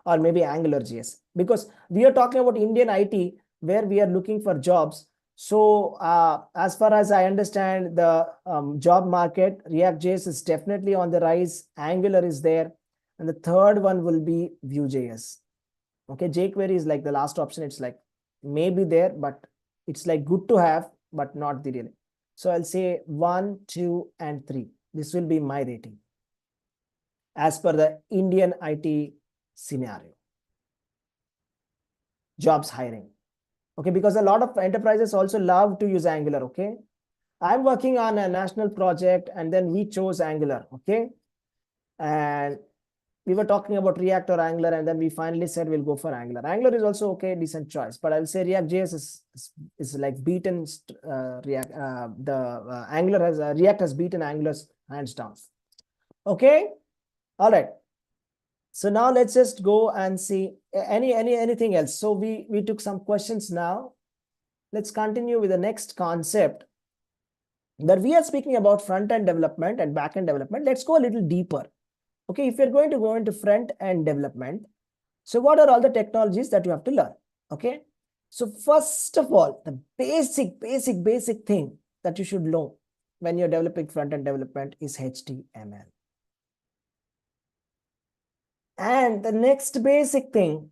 A: or maybe AngularJS, because we are talking about Indian IT where we are looking for jobs. So as far as I understand the job market, React.js is definitely on the rise. Angular is there. And the third one will be Vue.js. Okay, jQuery is like the last option. It's like maybe there, but it's like good to have, but not the real. So I'll say 1, 2, and 3. This will be my rating as per the Indian IT scenario. Jobs hiring. Okay, because a lot of enterprises also love to use Angular. Okay, I'm working on a national project and then we chose Angular. Okay, and we were talking about React or Angular, and then we finally said we'll go for Angular. Angular is also okay, decent choice, but I'll say React.js is like beaten React. Angular has React has beaten Angular hands down. Okay, all right. So now let's just go and see anything else. So we took some questions now. Let's continue with the next concept that we are speaking about front-end development and back-end development. Let's go a little deeper. Okay, if you're going to go into front-end development, so what are all the technologies that you have to learn? Okay, so first of all, the basic thing that you should know when you're developing front-end development is HTML. And the next basic thing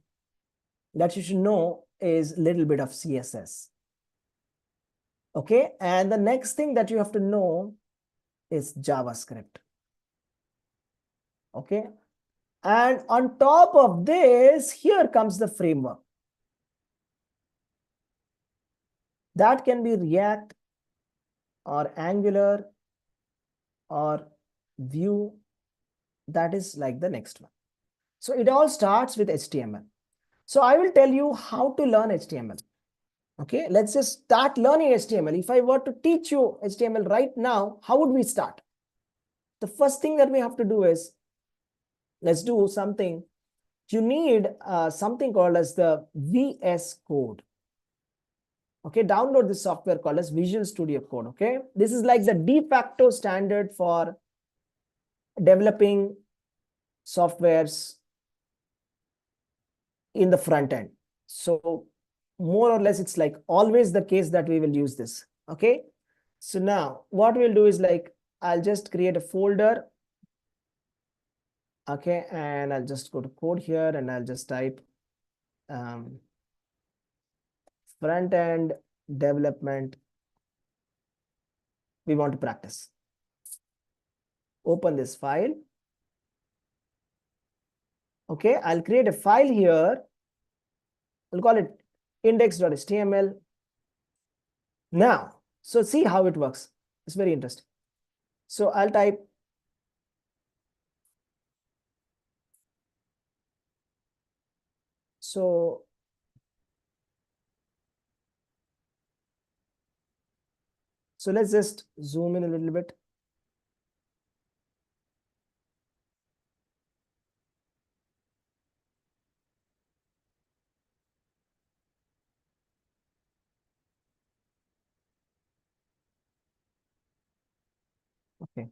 A: that you should know is a little bit of CSS. Okay, and the next thing that you have to know is JavaScript. Okay, and on top of this, here comes the framework. That can be React or Angular or Vue. That is like the next one. So it all starts with HTML. So I will tell you how to learn HTML. Okay, let's just start learning HTML. If I were to teach you HTML right now, how would we start? The first thing that we have to do is, let's do something. You need something called as the VS Code. Okay, download this software called as Visual Studio Code. Okay, this is like the de facto standard for developing softwares in the front end. So more or less, it's like always the case that we will use this. Okay, so now what we'll do is like, I'll just create a folder. Okay, and I'll just go to code here and I'll just type front end development. We want to practice. Open this file. Okay, I'll create a file here. I'll call it index.html. Now, so see how it works. It's very interesting. So I'll type so let's just zoom in a little bit. Okay.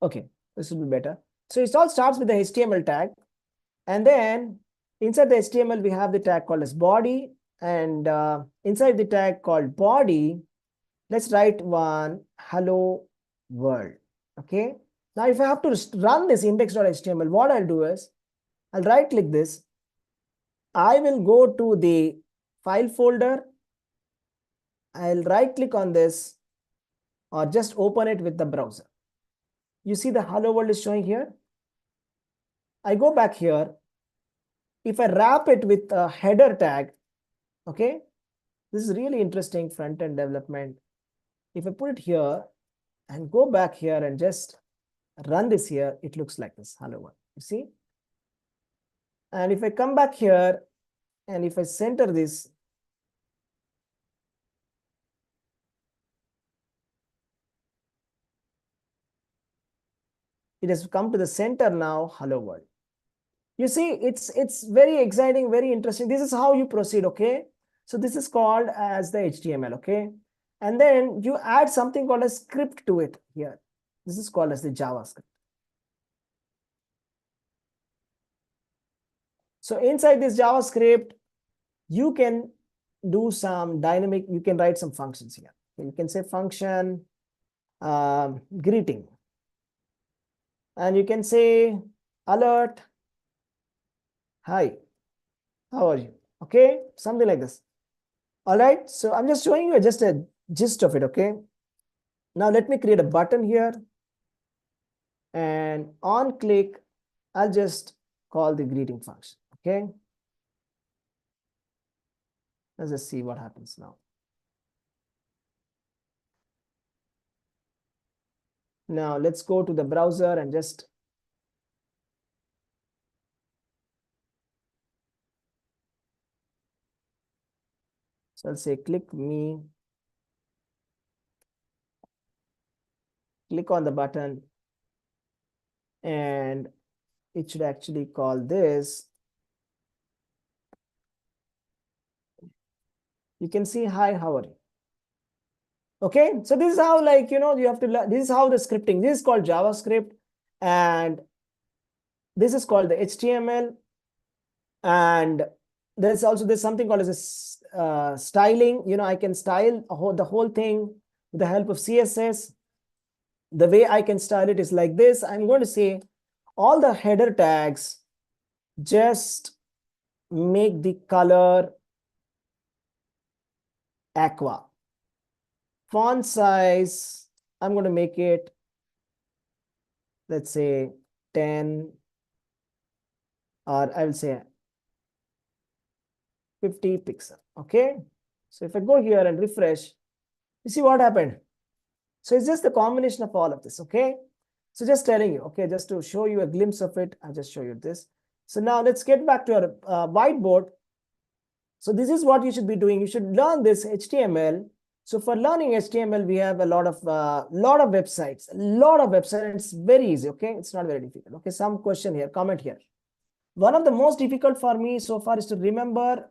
A: Okay, this will be better. So it all starts with the HTML tag. And then inside the HTML, we have the tag called as body. And inside the tag called body, let's write one hello world. Okay. Now, if I have to run this index.html, what I'll do is I'll right click this. I will go to the file folder. I'll right click on this or just open it with the browser. You see the hello world is showing here. I go back here. If I wrap it with a header tag, okay, this is really interesting front-end development. If I put it here and go back here and just run this here, it looks like this, hello world, you see? And if I come back here and if I center this, it has come to the center now, hello world. You see, it's very exciting, very interesting. This is how you proceed, okay? So this is called as the HTML, okay? And then you add something called a script to it here. This is called as the JavaScript. So inside this JavaScript, you can do some dynamic, you can write some functions here. You can say function greeting. And you can say alert. Hi, how are you? Okay, something like this. All right, so I'm just showing you just a gist of it, okay? Now let me create a button here, and on click, I'll just call the greeting function, okay? Let's just see what happens now. Now let's go to the browser and just so I'll say click me, click on the button, and it should actually call this. You can see, hi, how are you? Okay, so this is how, like, you have to learn. This is how the scripting, this is called JavaScript, and this is called the HTML. And there's something called as a styling. I can style the whole thing with the help of CSS. The way I can style it is like this. I'm going to say all the header tags, just make the color aqua. Font size, I'm going to make it, let's say 10, or I will say 50 pixel. Okay, so if I go here and refresh, you see what happened. So it's just the combination of all of this. Okay, so just telling you, okay, just to show you a glimpse of it, I'll just show you this. So now let's get back to our whiteboard. So this is what you should be doing. You should learn this HTML. So for learning HTML, we have a lot of websites, and it's very easy. Okay, it's not very difficult. Okay, some question here, comment here. One of the most difficult for me so far is to remember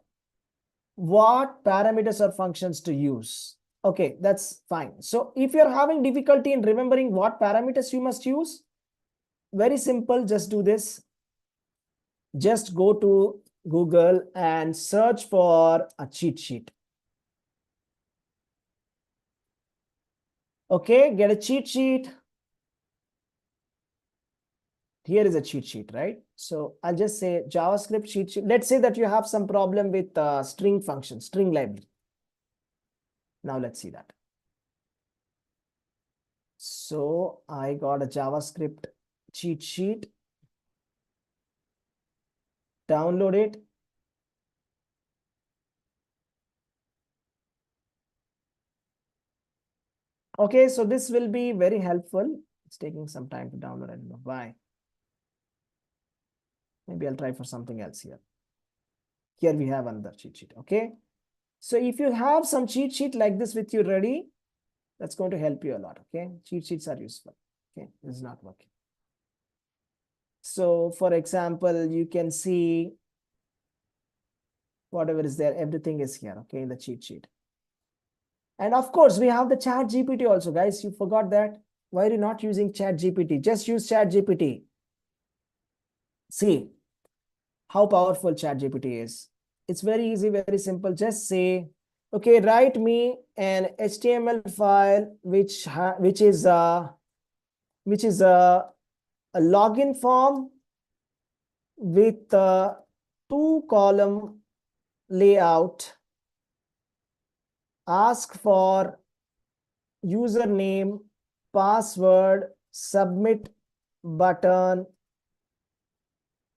A: what parameters or functions to use. Okay, that's fine. So if you're having difficulty in remembering what parameters you must use, very simple, just do this. Just go to Google and search for a cheat sheet. Okay, get a cheat sheet. Here is a cheat sheet, right? So I'll just say JavaScript cheat sheet. Let's say that you have some problem with string function, string library. Now let's see that. So I got a JavaScript cheat sheet. Download it. Okay, so this will be very helpful. It's taking some time to download. I don't know why. Maybe I'll try for something else here. Here we have another cheat sheet. Okay. So if you have some cheat sheet like this with you ready, that's going to help you a lot. Okay. Cheat sheets are useful. Okay. This is not working. So for example, you can see whatever is there, everything is here. Okay. In the cheat sheet. And of course, we have the Chat GPT also, guys. You forgot that. Why are you not using Chat GPT? Just use Chat GPT. See how powerful Chat GPT is. It's very easy, very simple. Just say, okay, write me an HTML file which is a login form with a 2-column layout. Ask for username, password, submit button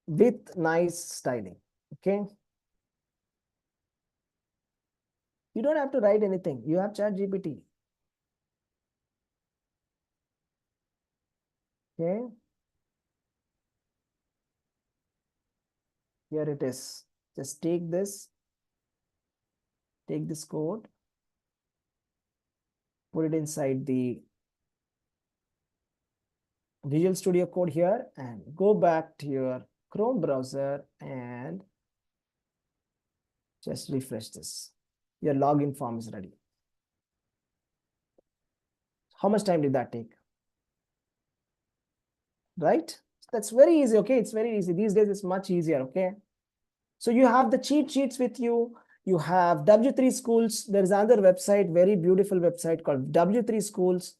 A: with nice styling. Okay. You don't have to write anything. You have Chat GPT. Okay. Here it is. Just take this code, put it inside the Visual Studio Code here, and go back to your Chrome browser and just refresh this. Your login form is ready. How much time did that take? Right? That's very easy. Okay, it's very easy. These days it's much easier. Okay. So you have the cheat sheets with you. You have W3 Schools. There is another website, very beautiful website called W3 Schools.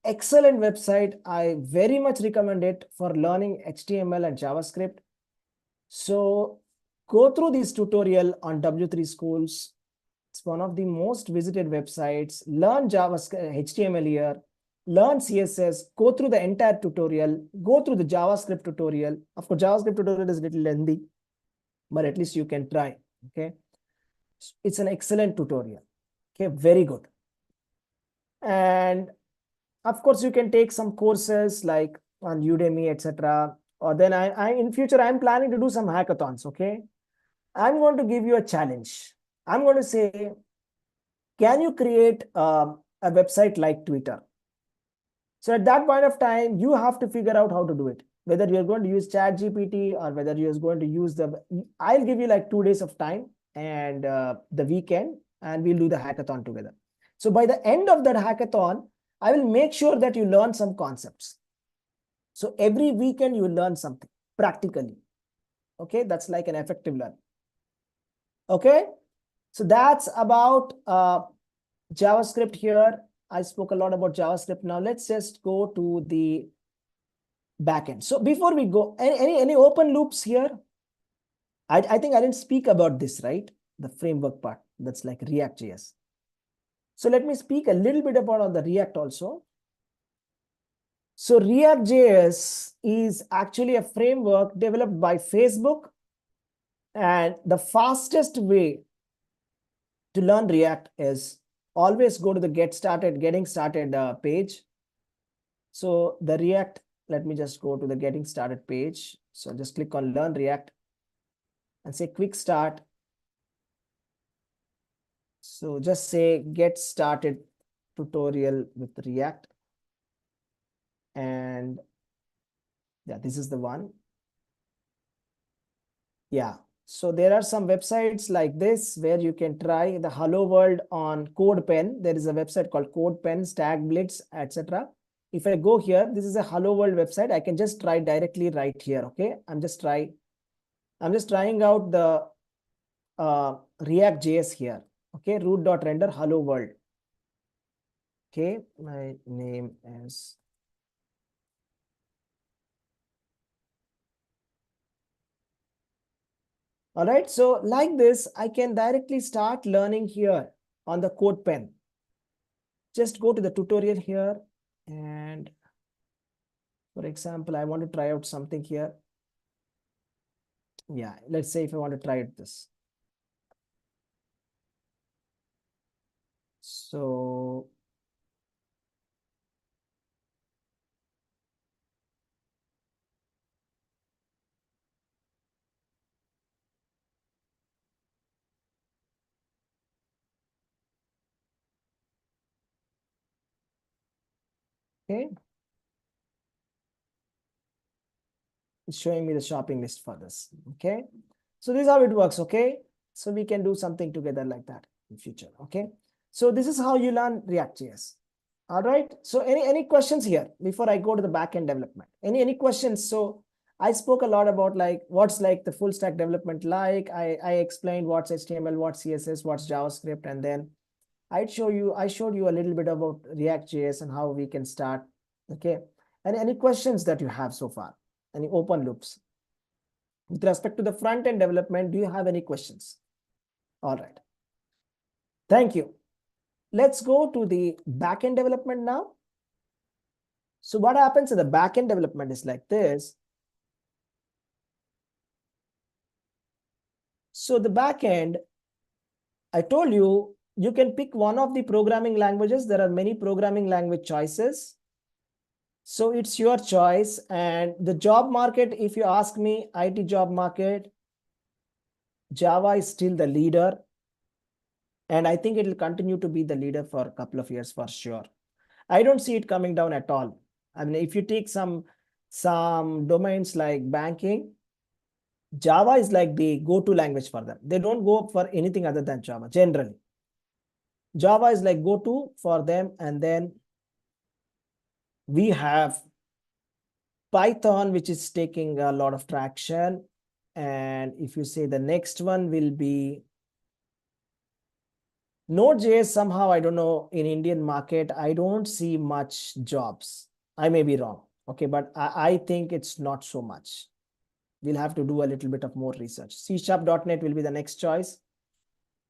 A: Excellent website. I very much recommend it for learning HTML and JavaScript. So go through this tutorial on W3 Schools. It's one of the most visited websites. Learn JavaScript, HTML here, learn CSS, go through the entire tutorial, go through the JavaScript tutorial. Of course, JavaScript tutorial is a little lengthy, but at least you can try. Okay. It's an excellent tutorial. Okay, very good. And of course, you can take some courses like on Udemy, etc. Or then in future, I'm planning to do some hackathons. Okay. I'm going to give you a challenge. I'm going to say, can you create a website like Twitter? So at that point of time, you have to figure out how to do it. Whether you're going to use ChatGPT or whether you're going to use I'll give you like 2 days of time and the weekend, and we'll do the hackathon together. So by the end of that hackathon, I will make sure that you learn some concepts. So every weekend you learn something practically. Okay, that's like an effective learning. Okay, so that's about JavaScript here. I spoke a lot about JavaScript. Now let's just go to the backend. So before we go, any open loops here? I think I didn't speak about this, right? The framework part, that's like React.js. So let me speak a little bit about the React also. So React.js is actually a framework developed by Facebook, and the fastest way to learn React is always go to the getting started page. So the React, let me just go to the getting started page. So just click on learn React and say quick start. So just say get started tutorial with React. And yeah, this is the one. Yeah. So there are some websites like this where you can try the Hello World on CodePen. There is a website called CodePen, Stack Blitz, etc. If I go here, this is a Hello World website. I can just try directly right here. Okay. I'm just trying out the React.js here. Okay. Root.render Hello World. Okay. My name is. All right. So like this, I can directly start learning here on the CodePen. Just go to the tutorial here. And for example, I want to try out something here. Yeah, let's say if I want to try it this. So okay, it's showing me the shopping list for this. Okay, so this is how it works. Okay, so we can do something together like that in future. Okay, so this is how you learn React.js. All right. So any questions here before I go to the backend development? Any questions? So I spoke a lot about like what's like the full stack development like. I explained what's HTML, what's CSS, what's JavaScript, and then I showed you a little bit about React.js and how we can start. Okay. And any questions that you have so far? Any open loops? With respect to the front end development, do you have any questions? All right. Thank you. Let's go to the backend development now. So what happens in the backend development is like this. So the backend, I told you, you can pick one of the programming languages. There are many programming language choices. So it's your choice. And the job market, if you ask me, IT job market, Java is still the leader. And I think it will continue to be the leader for a couple of years for sure. I don't see it coming down at all. I mean, if you take some domains like banking, Java is like the go-to language for them. They don't go for anything other than Java generally. Java is like go-to for them. And then we have Python, which is taking a lot of traction. And if you say the next one will be Node.js, somehow, I don't know, in Indian market, I don't see much jobs. I may be wrong. Okay, but I think it's not so much. we'll have to do a little bit of more research. C#.NET will be the next choice.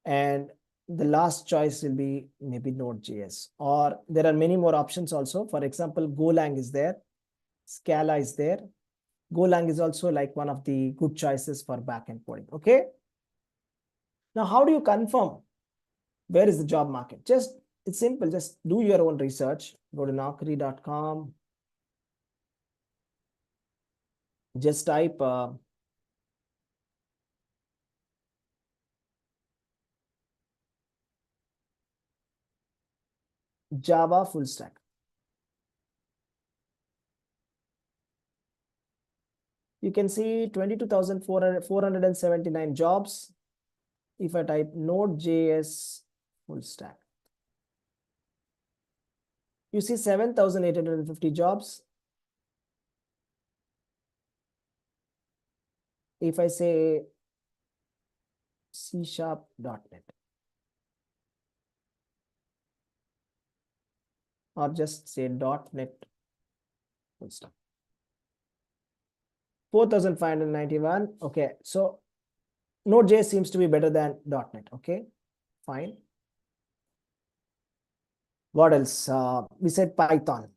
A: And the last choice will be maybe Node.js, or there are many more options also. For example, Golang is there, Scala is there. Golang is also like one of the good choices for backend coding. Okay. Now, how do you confirm where is the job market? It's simple. Just do your own research. Go to naukri.com. Just type Java full stack. You can see 22,479 jobs. If I type Node.js full stack, you see 7,850 jobs. If I say C#.NET, or just say .NET full stack, 4,591. Okay, so Node.js seems to be better than .NET. Okay, fine. What else? We said Python.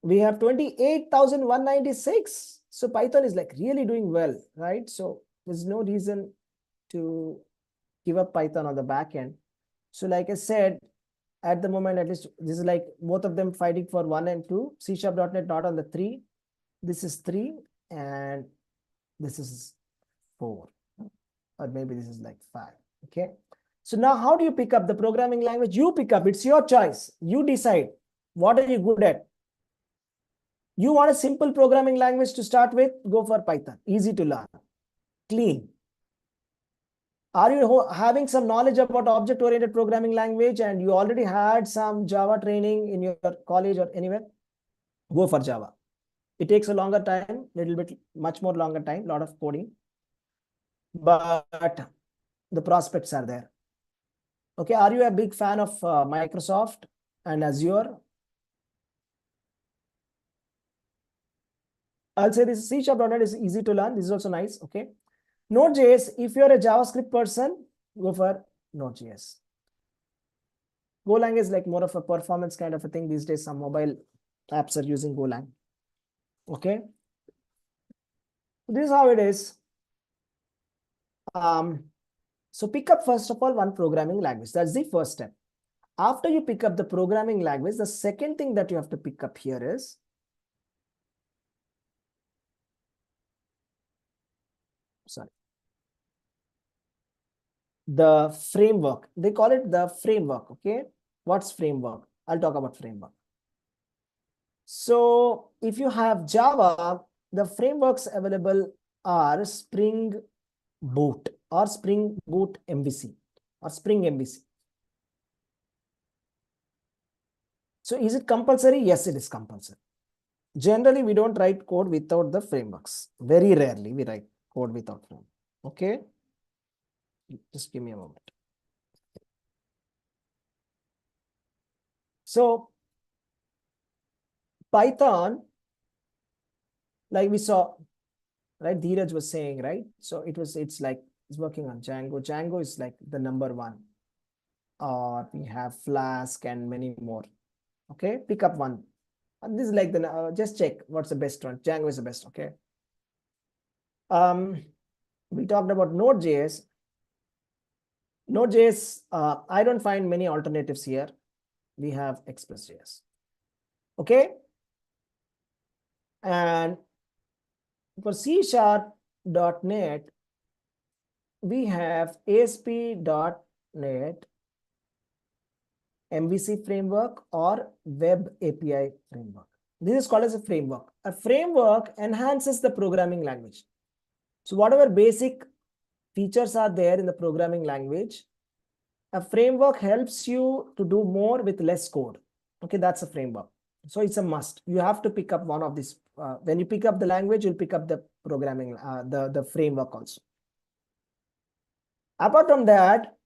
A: We have 28,196. So Python is like really doing well, right? So there's no reason to give up Python on the back end. So like I said, at the moment, at least this is like both of them fighting for 1 and 2. C#.NET not on the 3. This is 3 and this is 4. Or maybe this is like 5. Okay. So now how do you pick up the programming language? You pick up, it's your choice. You decide what are you good at. You want a simple programming language to start with, go for Python. Easy to learn, clean. Are you having some knowledge about object-oriented programming language and you already had some Java training in your college or anywhere? Go for Java. It takes a longer time, little bit, much more longer time, lot of coding. But the prospects are there. Okay, are you a big fan of Microsoft and Azure? I'll say this C#.NET is easy to learn. This is also nice. Okay. Node.js, if you're a JavaScript person, go for Node.js. Golang is like more of a performance kind of a thing. These days, some mobile apps are using Golang. Okay. This is how it is. So pick up first of all one programming language. That's the first step. After you pick up the programming language, the second thing that you have to pick up here is the framework. They call it the framework. Okay. What's framework? I'll talk about framework. So if you have Java, the frameworks available are Spring Boot or Spring Boot MVC or Spring MVC. So is it compulsory? Yes, it is compulsory. Generally, we don't write code without the frameworks. Very rarely we write code without framework. Okay. Just give me a moment. So Python, like we saw, right? Dheeraj was saying, right? So it's like, it's working on Django. Django is like the number one. Or we have Flask and many more. Okay, pick up one. And this is like the, just check what's the best one. Django is the best, okay? We talked about Node.js. Node.js, I don't find many alternatives here. We have Express.js. Okay. And for C#.NET, we have ASP.NET MVC framework or Web API framework. This is called as a framework. A framework enhances the programming language. So whatever basic features are there in the programming language, a framework helps you to do more with less code. Okay, that's a framework. So it's a must. You have to pick up one of these. When you pick up the language, you'll pick up the programming, the framework also. Apart from that,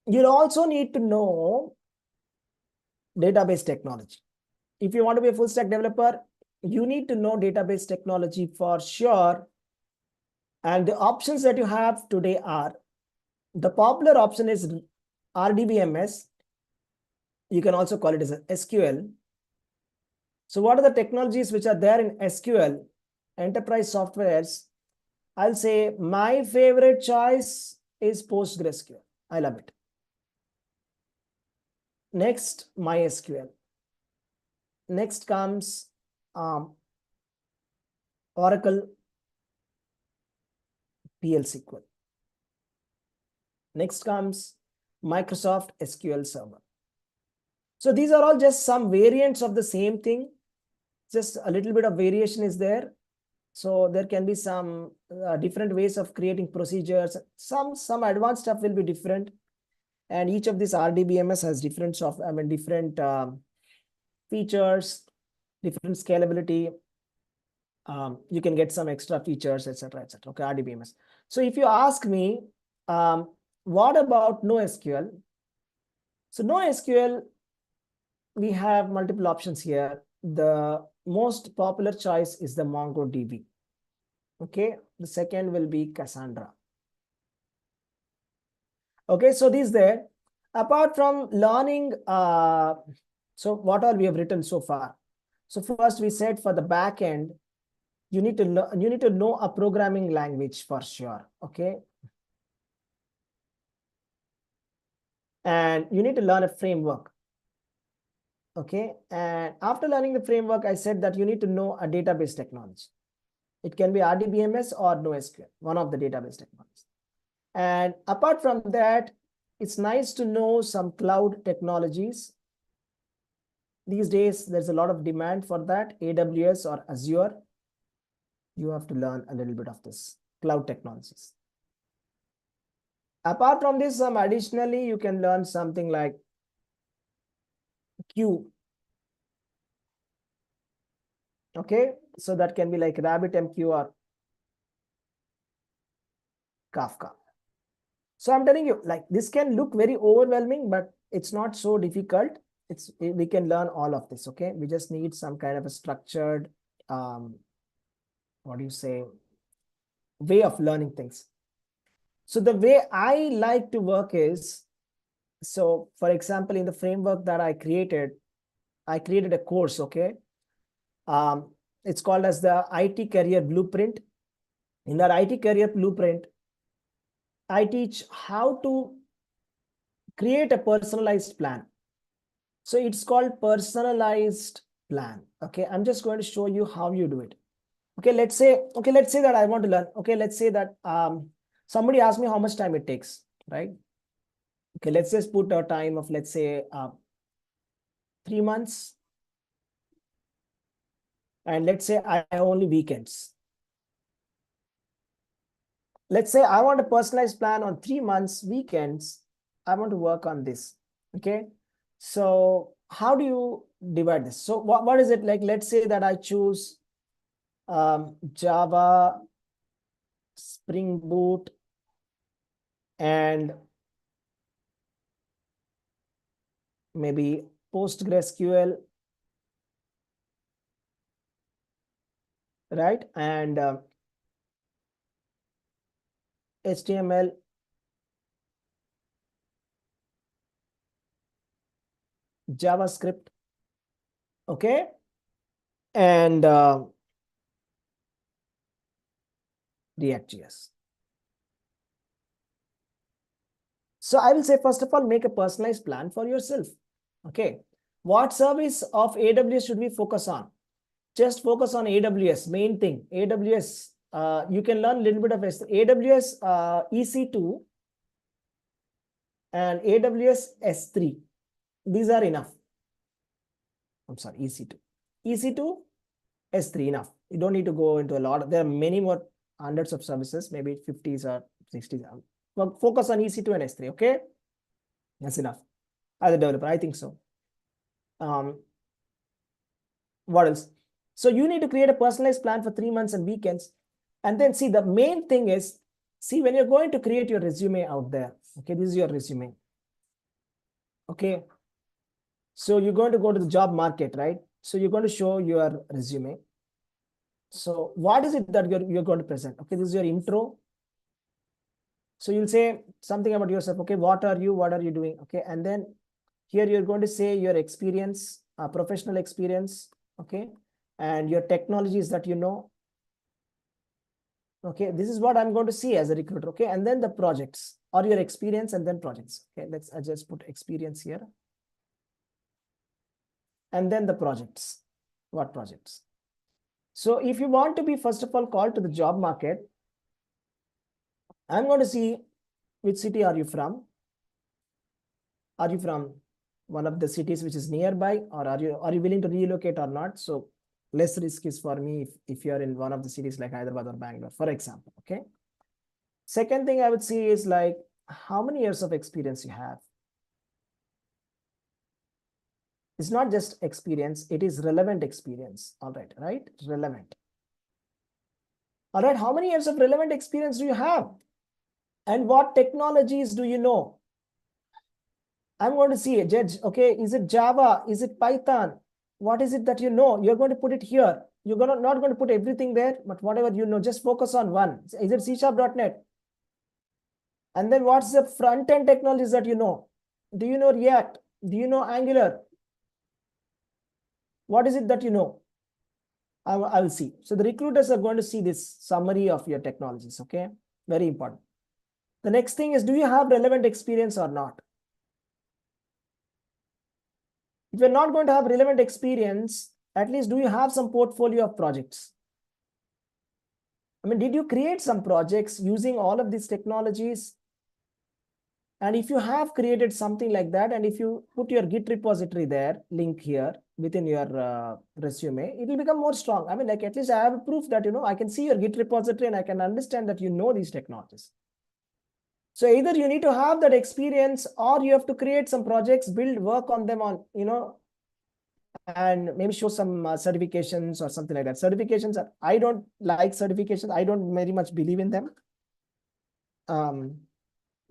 A: you'll also need to know database technology. If you want to be a full stack developer, you need to know database technology for sure. And the options that you have today are, the popular option is RDBMS. You can also call it as SQL. So what are the technologies which are there in SQL, enterprise softwares? I'll say my favorite choice is PostgreSQL. I love it. Next, MySQL. Next comes Oracle PL SQL. Next comes Microsoft SQL Server. So these are all just some variants of the same thing. Just a little bit of variation is there. So there can be some different ways of creating procedures. Some advanced stuff will be different. And each of these RDBMS has different software, different features, different scalability. You can get some extra features, etc., etc. Okay, RDBMS. So if you ask me, what about NoSQL? So NoSQL, we have multiple options here. The most popular choice is the MongoDB. Okay, the second will be Cassandra. Okay, so these there. Apart from learning, so what all we have written so far. So first we said for the back end, you need to know a programming language for sure. Okay, and you need to learn a framework. Okay, and after learning the framework, I said that you need to know a database technology. It can be RDBMS or NoSQL, one of the database technologies. And apart from that, it's nice to know some cloud technologies. These days, there's a lot of demand for that, AWS or Azure. You have to learn a little bit of this cloud technologies. Apart from this, additionally, you can learn something like Q. Okay, so that can be like RabbitMQ or Kafka. So I'm telling you, like this can look very overwhelming, but it's not so difficult. We can learn all of this. Okay, we just need some kind of a structured, what do you say, way of learning things. So the way I like to work is, so for example, in the framework that I created a course. Okay, it's called as the IT Career Blueprint. In that IT Career Blueprint, I teach how to create a personalized plan. So it's called personalized plan. Okay, I'm just going to show you how you do it. Okay, let's say that I want to learn. Okay, let's say that somebody asked me how much time it takes, right? Okay, let's just put a time of, let's say 3 months. And let's say I have only weekends. Let's say I want a personalized plan on 3 months, weekends. I want to work on this. Okay, so how do you divide this? So what is it like? Let's say that I choose Java, Spring Boot, and maybe PostgreSQL, right? And HTML, JavaScript, okay? And React.js. So I will say, first of all, make a personalized plan for yourself. Okay. What service of AWS should we focus on? Just focus on AWS, main thing. AWS, you can learn a little bit of AWS EC2 and AWS S3. These are enough. I'm sorry, EC2. EC2, S3, enough. You don't need to go into a lot. There are many more hundreds of services, maybe 50s or 60s. Well, focus on EC2 and S3, okay? That's enough. As a developer, I think so. What else? So you need to create a personalized plan for 3 months and weekends. And then see, the main thing is, see, when you're going to create your resume out there, okay, this is your resume. Okay. So you're going to go to the job market, right? So you're going to show your resume. So what is it that you're going to present? Okay, this is your intro. So you'll say something about yourself. Okay, what are you? What are you doing? Okay, and then here you're going to say your experience, professional experience. Okay, and your technologies that you know. Okay, this is what I'm going to see as a recruiter. Okay, and then the projects or your experience and then projects. Okay, let's just put experience here. And then the projects. What projects? So if you want to be, first of all, called to the job market, I'm going to see which city are you from? Are you from one of the cities which is nearby, or are you willing to relocate or not? So less risk is for me if you're in one of the cities like Hyderabad or Bangalore, for example. Okay. Second thing I would see is like how many years of experience you have. It's not just experience, it is relevant experience. All right, right? Relevant. All right, how many years of relevant experience do you have? And what technologies do you know? I'm going to see a judge. Okay, is it Java? Is it Python? What is it that you know? You're going to put it here. You're not going to put everything there, but whatever you know, just focus on one. Is it C#.NET? And then what's the front-end technologies that you know? Do you know React? Do you know Angular? What is it that you know? I will see. So the recruiters are going to see this summary of your technologies. Okay, very important. The next thing is, do you have relevant experience or not? If you're not going to have relevant experience, at least do you have some portfolio of projects? I mean, did you create some projects using all of these technologies? And if you have created something like that, and if you put your Git repository there, link here within your resume, it will become more strong. I mean, like at least I have a proof that, I can see your Git repository and I can understand that you know these technologies. So either you need to have that experience or you have to create some projects, build, work on them on, and maybe show some certifications or something like that. Certifications, I don't like certifications. I don't very much believe in them.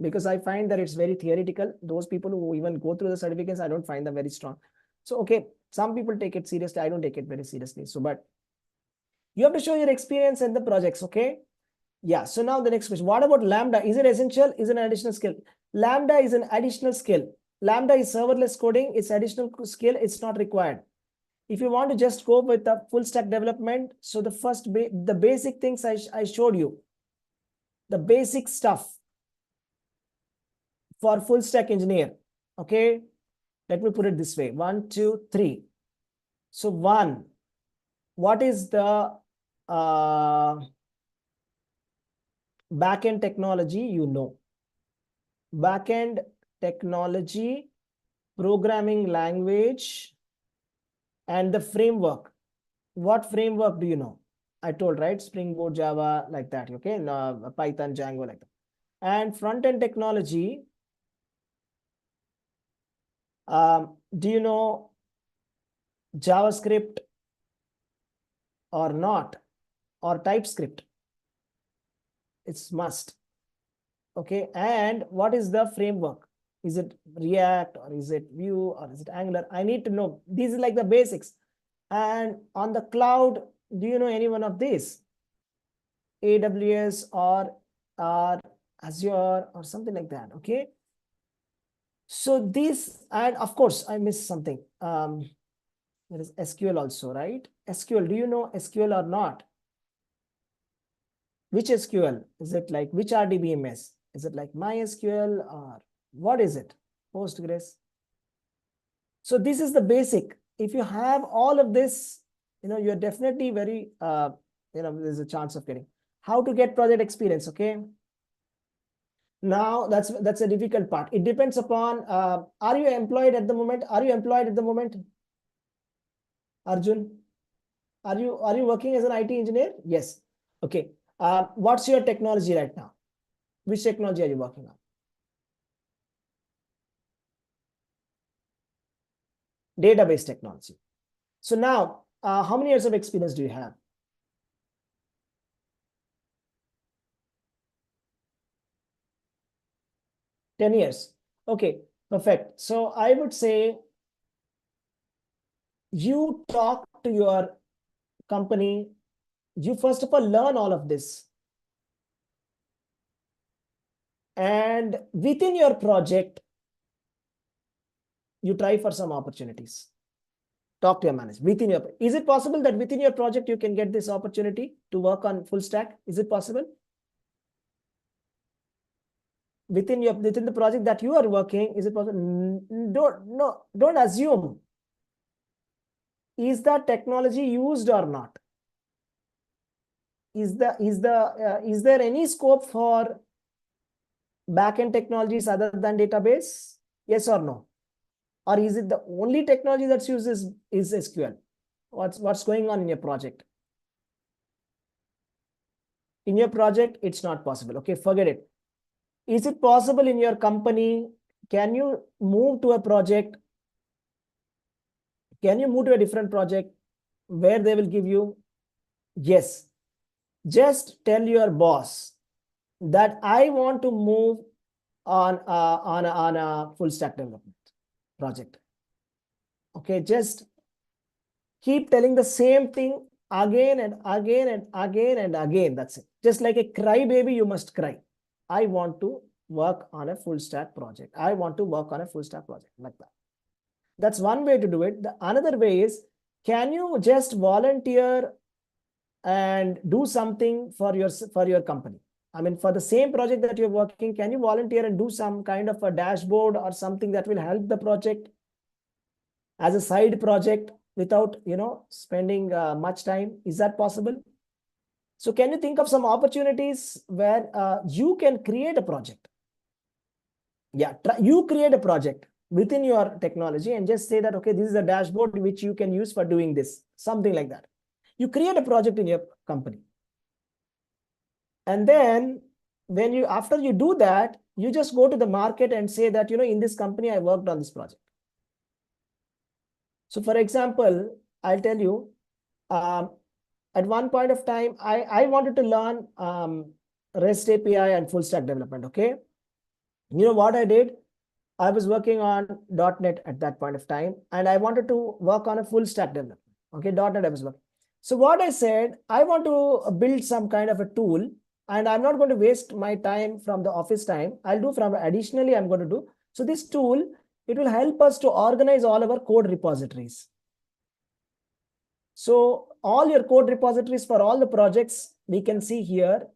A: Because I find that it's very theoretical. Those people who even go through the certificates, I don't find them very strong. So, okay, some people take it seriously. I don't take it very seriously. So, but you have to show your experience in the projects, okay? Yeah, so now the next question. What about Lambda? Is it essential? Is it an additional skill? Lambda is an additional skill. Lambda is serverless coding. It's additional skill. It's not required. If you want to just go with the full stack development, so the basic things I showed you, the basic stuff for full stack engineer. Okay, let me put it this way: 1, 2, 3. So 1, what is the backend technology? Backend technology, programming language, and the framework. What framework do you know? I told, right? Spring Boot, Java, like that. Okay, Python, Django, like that. And front-end technology, do you know JavaScript or not, or TypeScript? It's must. Okay, and what is the framework? Is it React or is it Vue or is it Angular? I need to know. These are like the basics. And on the cloud, do you know any one of these? AWS or Azure or something like that. Okay. So this, and of course, I missed something. There is SQL also, right? SQL, do you know SQL or not? Which SQL? Is it like which RDBMS? Is it like MySQL or what is it? Postgres. So this is the basic. If you have all of this, you're definitely very, there's a chance of getting. How to get project experience, okay? Now that's a difficult part. It depends upon, are you employed at the moment? Are you employed at the moment? Arjun, are you working as an IT engineer? Yes. Okay. What's your technology right now? Which technology are you working on? Database technology. So now, how many years of experience do you have? 10 years. Okay, perfect. So I would say you talk to your company You first of all learn all of this. And within your project, you try for some opportunities. Talk to your manager. Is it possible that within your project you can get this opportunity to work on full stack? Is it possible? Within the project that you are working, is it possible? Don't assume. Is that technology used or not? Is there any scope for backend technologies other than database? Yes or no? Or is it the only technology that's used is SQL? What's going on in your project? In your project, it's not possible. Okay, forget it. Is it possible in your company? Can you move to a project? Can you move to a different project where they will give you? Yes. Just tell your boss that I want to move on a full stack development project. Okay, just keep telling the same thing again and again and again and again. That's it. Just like a cry baby, you must cry. I want to work on a full stack project. I want to work on a full stack project, like that. That's one way to do it. The another way is, can you just volunteer and do something for your company? I mean, for the same project that you're working, can you volunteer and do some kind of a dashboard or something that will help the project as a side project without, spending much time? Is that possible? So can you think of some opportunities where you can create a project? Yeah, you create a project within your technology and just say that, okay, this is a dashboard which you can use for doing this, something like that. You create a project in your company. And then after you do that, you just go to the market and say that, in this company, I worked on this project. So for example, I'll tell you, at one point of time, I wanted to learn REST API and full stack development. Okay. You know what I did? I was working on .NET at that point of time, and I wanted to work on a full stack development. Okay, .NET I was working. So what I said, I want to build some kind of a tool, and I'm not going to waste my time from the office time. I'll do from additionally, I'm going to do. So this tool, it will help us to organize all our code repositories. So all your code repositories for all the projects we can see here,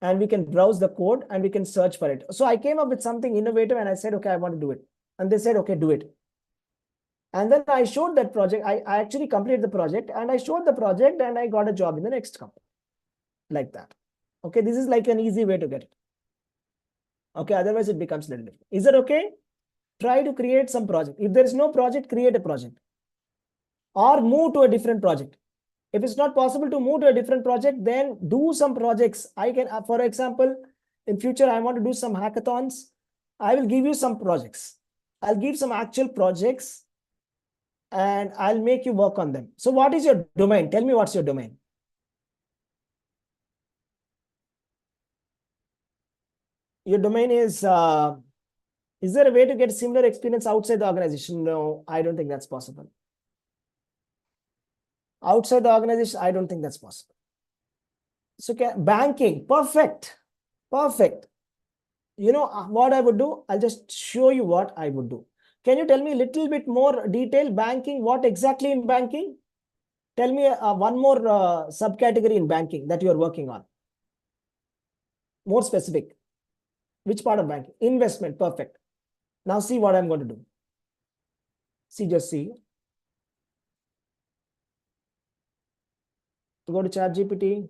A: and we can browse the code and we can search for it. So I came up with something innovative and I said, okay, I want to do it. And they said, okay, do it. And then I showed that project. I actually completed the project and I showed the project and I got a job in the next company. Like that. Okay, this is like an easy way to get it. Okay, otherwise it becomes a little difficult. Is that okay? Try to create some project. If there is no project, create a project. Or move to a different project. If it's not possible to move to a different project, then do some projects. I can, for example, in future, I want to do some hackathons. I will give you some projects. I'll give some actual projects and I'll make you work on them. So what is your domain? Tell me what's your domain. Your domain is there a way to get similar experience outside the organization? No, I don't think that's possible. Outside the organization, I don't think that's possible. So banking, perfect. Perfect. You know what I would do? I'll just show you what I would do. Can you tell me a little bit more detail? Banking, what exactly in banking? Tell me one more subcategory in banking that you are working on. More specific. Which part of banking? Investment, perfect. Now see what I'm going to do. See, just see. Go to ChatGPT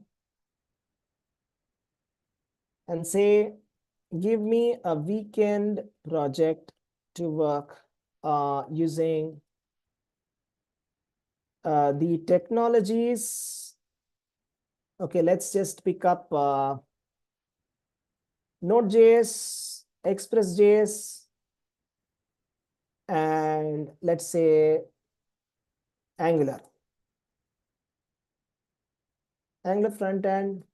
A: and say, give me a weekend project to work using the technologies. Okay, let's just pick up Node.js, Express.js, and let's say Angular. Angular front end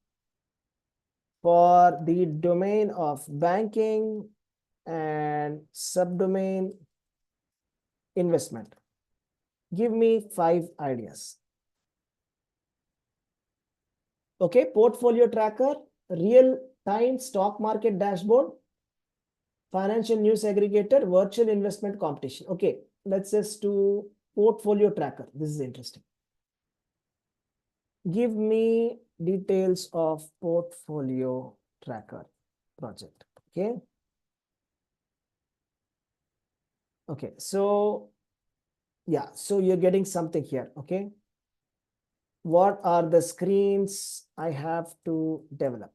A: for the domain of banking and subdomain investment. Give me 5 ideas. Okay, portfolio tracker, real-time stock market dashboard, financial news aggregator, virtual investment competition. Okay, let's just do portfolio tracker. This is interesting. Give me details of portfolio tracker project. Okay. Okay, so yeah, so you're getting something here. Okay. What are the screens I have to develop?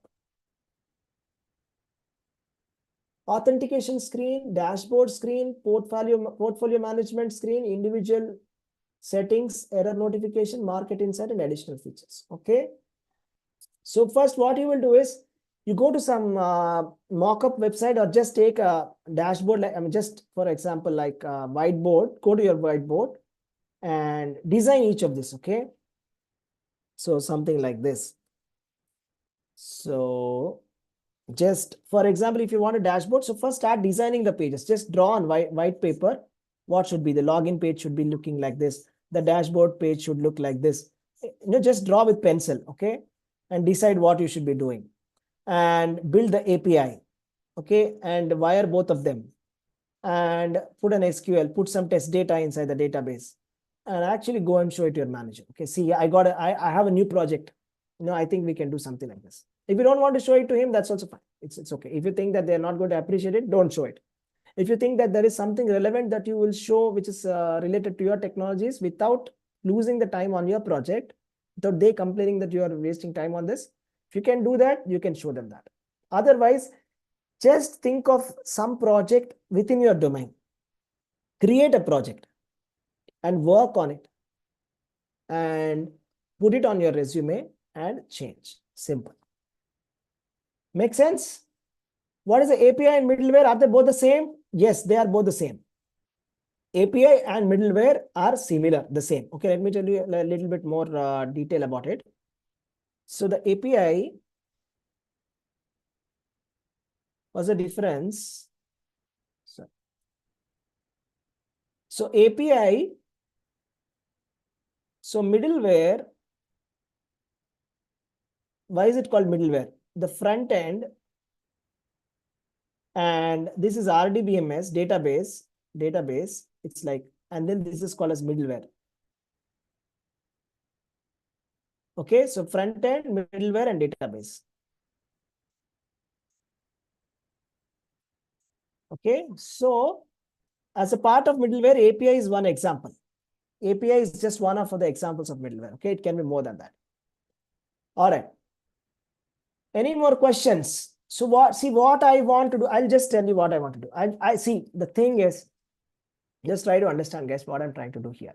A: Authentication screen, dashboard screen, portfolio management screen, individual settings, error notification, market insight, and additional features. Okay. So first, what you will do is you go to some mock-up website or just take a dashboard. Like, I mean, just for example, like a whiteboard. Go to your whiteboard and design each of this. Okay. So something like this. So just for example, if you want a dashboard, so first start designing the pages. Just draw on white paper. What should be the login page should be looking like this. The dashboard page should look like this. Just draw with pencil, okay, and decide what you should be doing, and build the API, okay, and wire both of them, and put an SQL, put some test data inside the database, and actually go and show it to your manager. Okay, see, I have a new project. I think we can do something like this. If you don't want to show it to him, that's also fine. It's okay. If you think that they're not going to appreciate it, don't show it. If you think that there is something relevant that you will show, which is related to your technologies without losing the time on your project, without they complaining that you are wasting time on this, if you can do that, you can show them that. Otherwise, just think of some project within your domain. Create a project and work on it and put it on your resume and change. Simple. Make sense? What is the API and middleware? Are they both the same? Yes, they are both the same. API and middleware are similar, the same. Okay, let me tell you a little bit more detail about it. So the API was a difference. So API, so middleware, why is it called middleware? The front end, and this is RDBMS database. It's like, and then this is called as middleware. Okay, so front end, middleware, and database. Okay, so as a part of middleware, API is one example. API is just one of the examples of middleware. Okay, it can be more than that. All right. Any more questions? So what I want to do, I'll just tell you what I want to do. I see, the thing is, just try to understand, guys, what I'm trying to do here.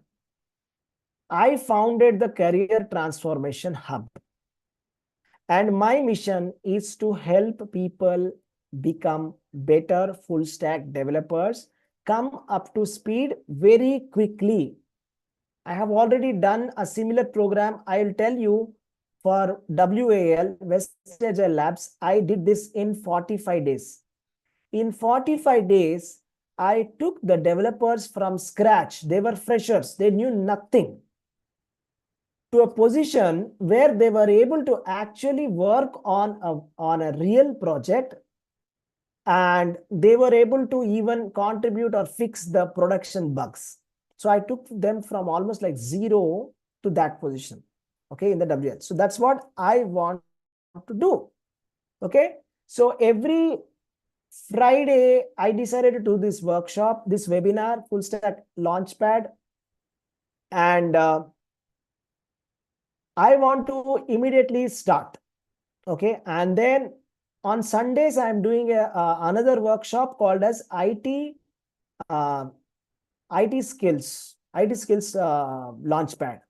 A: I founded the Career Transformation Hub. And my mission is to help people become better full stack developers, come up to speed very quickly. I have already done a similar program. I'll tell you, for WAL, West Agile Labs, I did this in 45 days. In 45 days, I took the developers from scratch. They were freshers. They knew nothing, to a position where they were able to actually work on a real project, and they were able to even contribute or fix the production bugs. So I took them from almost like zero to that position, okay, in the WL. So that's what I want to do. Okay, so every Friday, I decided to do this workshop, this webinar, Full Stack Launchpad, and I want to immediately start. Okay, and then on Sundays, I'm doing another workshop called as IT skills Launchpad.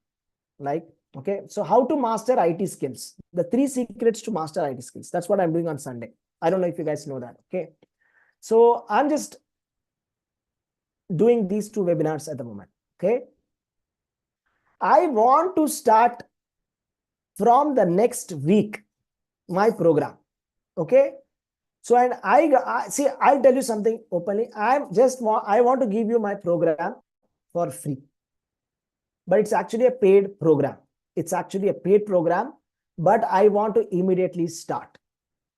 A: Like, okay, so how to master IT skills, the 3 secrets to master IT skills. That's what I'm doing on Sunday. I don't know if you guys know that. Okay, so I'm just doing these 2 webinars at the moment. Okay, I want to start from the next week my program. Okay, so, and I see, I'll tell you something openly. I want to give you my program for free, but it's actually a paid program. It's actually a paid program. but I want to immediately start.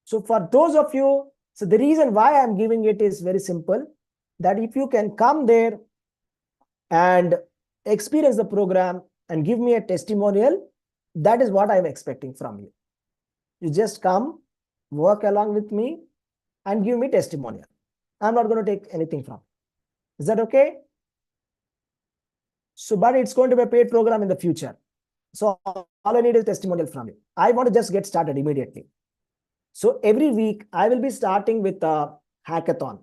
A: So for those of you, so the reason why I'm giving it is very simple, that if you can come there and experience the program and give me a testimonial, that is what I'm expecting from you. You just come, work along with me and give me testimonial. I'm not going to take anything from. Is that okay? So, but it's going to be a paid program in the future. So all I need is testimonial from you. I want to just get started immediately. So every week I will be starting with a hackathon.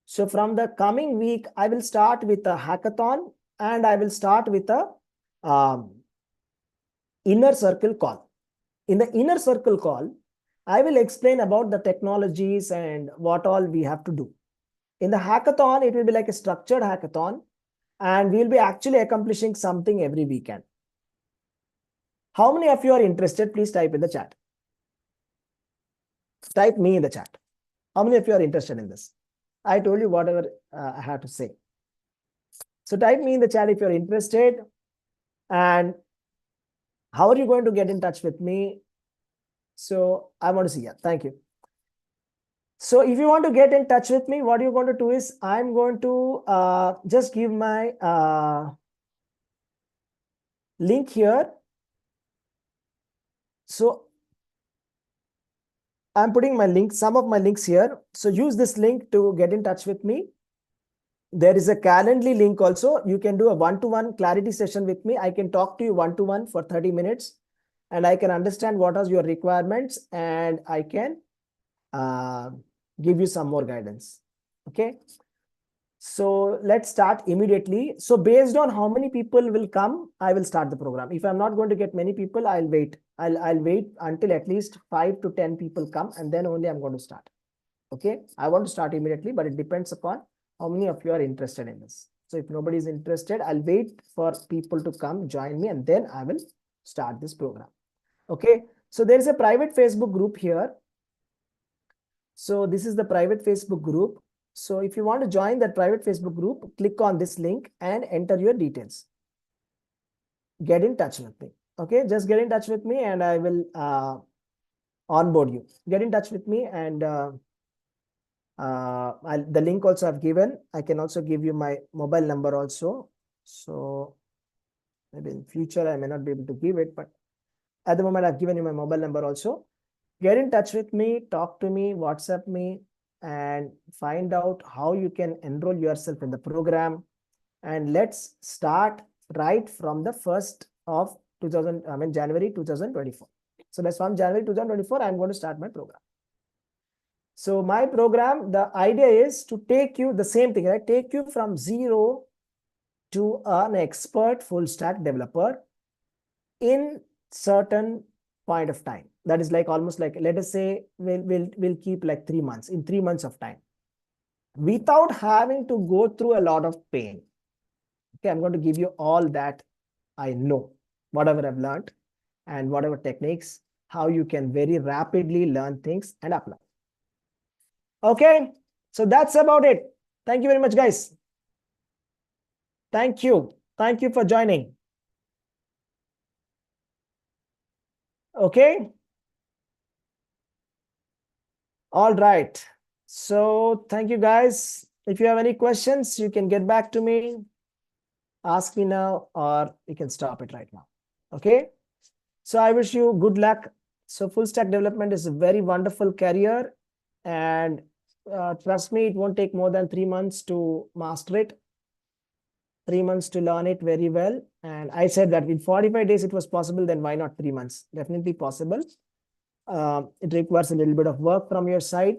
A: So from the coming week, I will start with a hackathon and I will start with a inner circle call. In the inner circle call, I will explain about the technologies and what all we have to do. In the hackathon, it will be like a structured hackathon and we'll be actually accomplishing something every weekend. How many of you are interested? Please type in the chat. Type me in the chat. How many of you are interested in this? I told you whatever I have to say. So type me in the chat if you're interested. And how are you going to get in touch with me? So I want to see. Yeah, thank you. So if you want to get in touch with me, what you're going to do is I'm going to just give my link here. So I'm putting my link, some of my links here. So use this link to get in touch with me. There is a Calendly link also. You can do a one-to-one clarity session with me. I can talk to you one-to-one for 30 minutes and I can understand what are your requirements and I can give you some more guidance. Okay. So let's start immediately. So based on how many people will come, I will start the program. If I'm not going to get many people, I'll wait. I'll wait until at least 5 to 10 people come and then only I'm going to start. Okay. I want to start immediately, but it depends upon how many of you are interested in this. So if nobody is interested, I'll wait for people to come join me and then I will start this program. Okay. So there is a private Facebook group here. So this is the private Facebook group. So if you want to join that private Facebook group, click on this link and enter your details. Get in touch with me. Okay, just get in touch with me and I will onboard you. Get in touch with me and the link also I've given. I can also give you my mobile number also. So maybe in future I may not be able to give it, but at the moment I've given you my mobile number also. Get in touch with me, talk to me, WhatsApp me, and find out how you can enroll yourself in the program. And let's start right from the 1st of January 2024. So that's from January 2024, I'm going to start my program. So my program, the idea is to take you the same thing, right? Take you from zero to an expert full stack developer in certain point of time. That is like almost like, let us say we'll keep like 3 months, in 3 months of time, without having to go through a lot of pain. Okay, I'm going to give you all that I know, whatever I've learned and whatever techniques, how you can very rapidly learn things and apply. Okay, so that's about it. Thank you very much, guys. Thank you. Thank you for joining. Okay. All right. So thank you, guys. If you have any questions, you can get back to me. Ask me now, or you can stop it right now. Okay. So I wish you good luck. So full stack development is a very wonderful career. And trust me, it won't take more than 3 months to master it. 3 months to learn it very well. And I said that in 45 days it was possible, then why not 3 months? Definitely possible. It requires a little bit of work from your side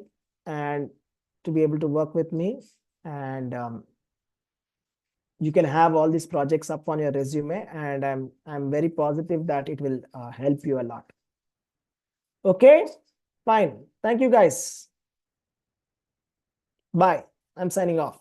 A: and to be able to work with me. And you can have all these projects up on your resume, and I'm very positive that it will help you a lot. Okay, fine. Thank you, guys. Bye. I'm signing off.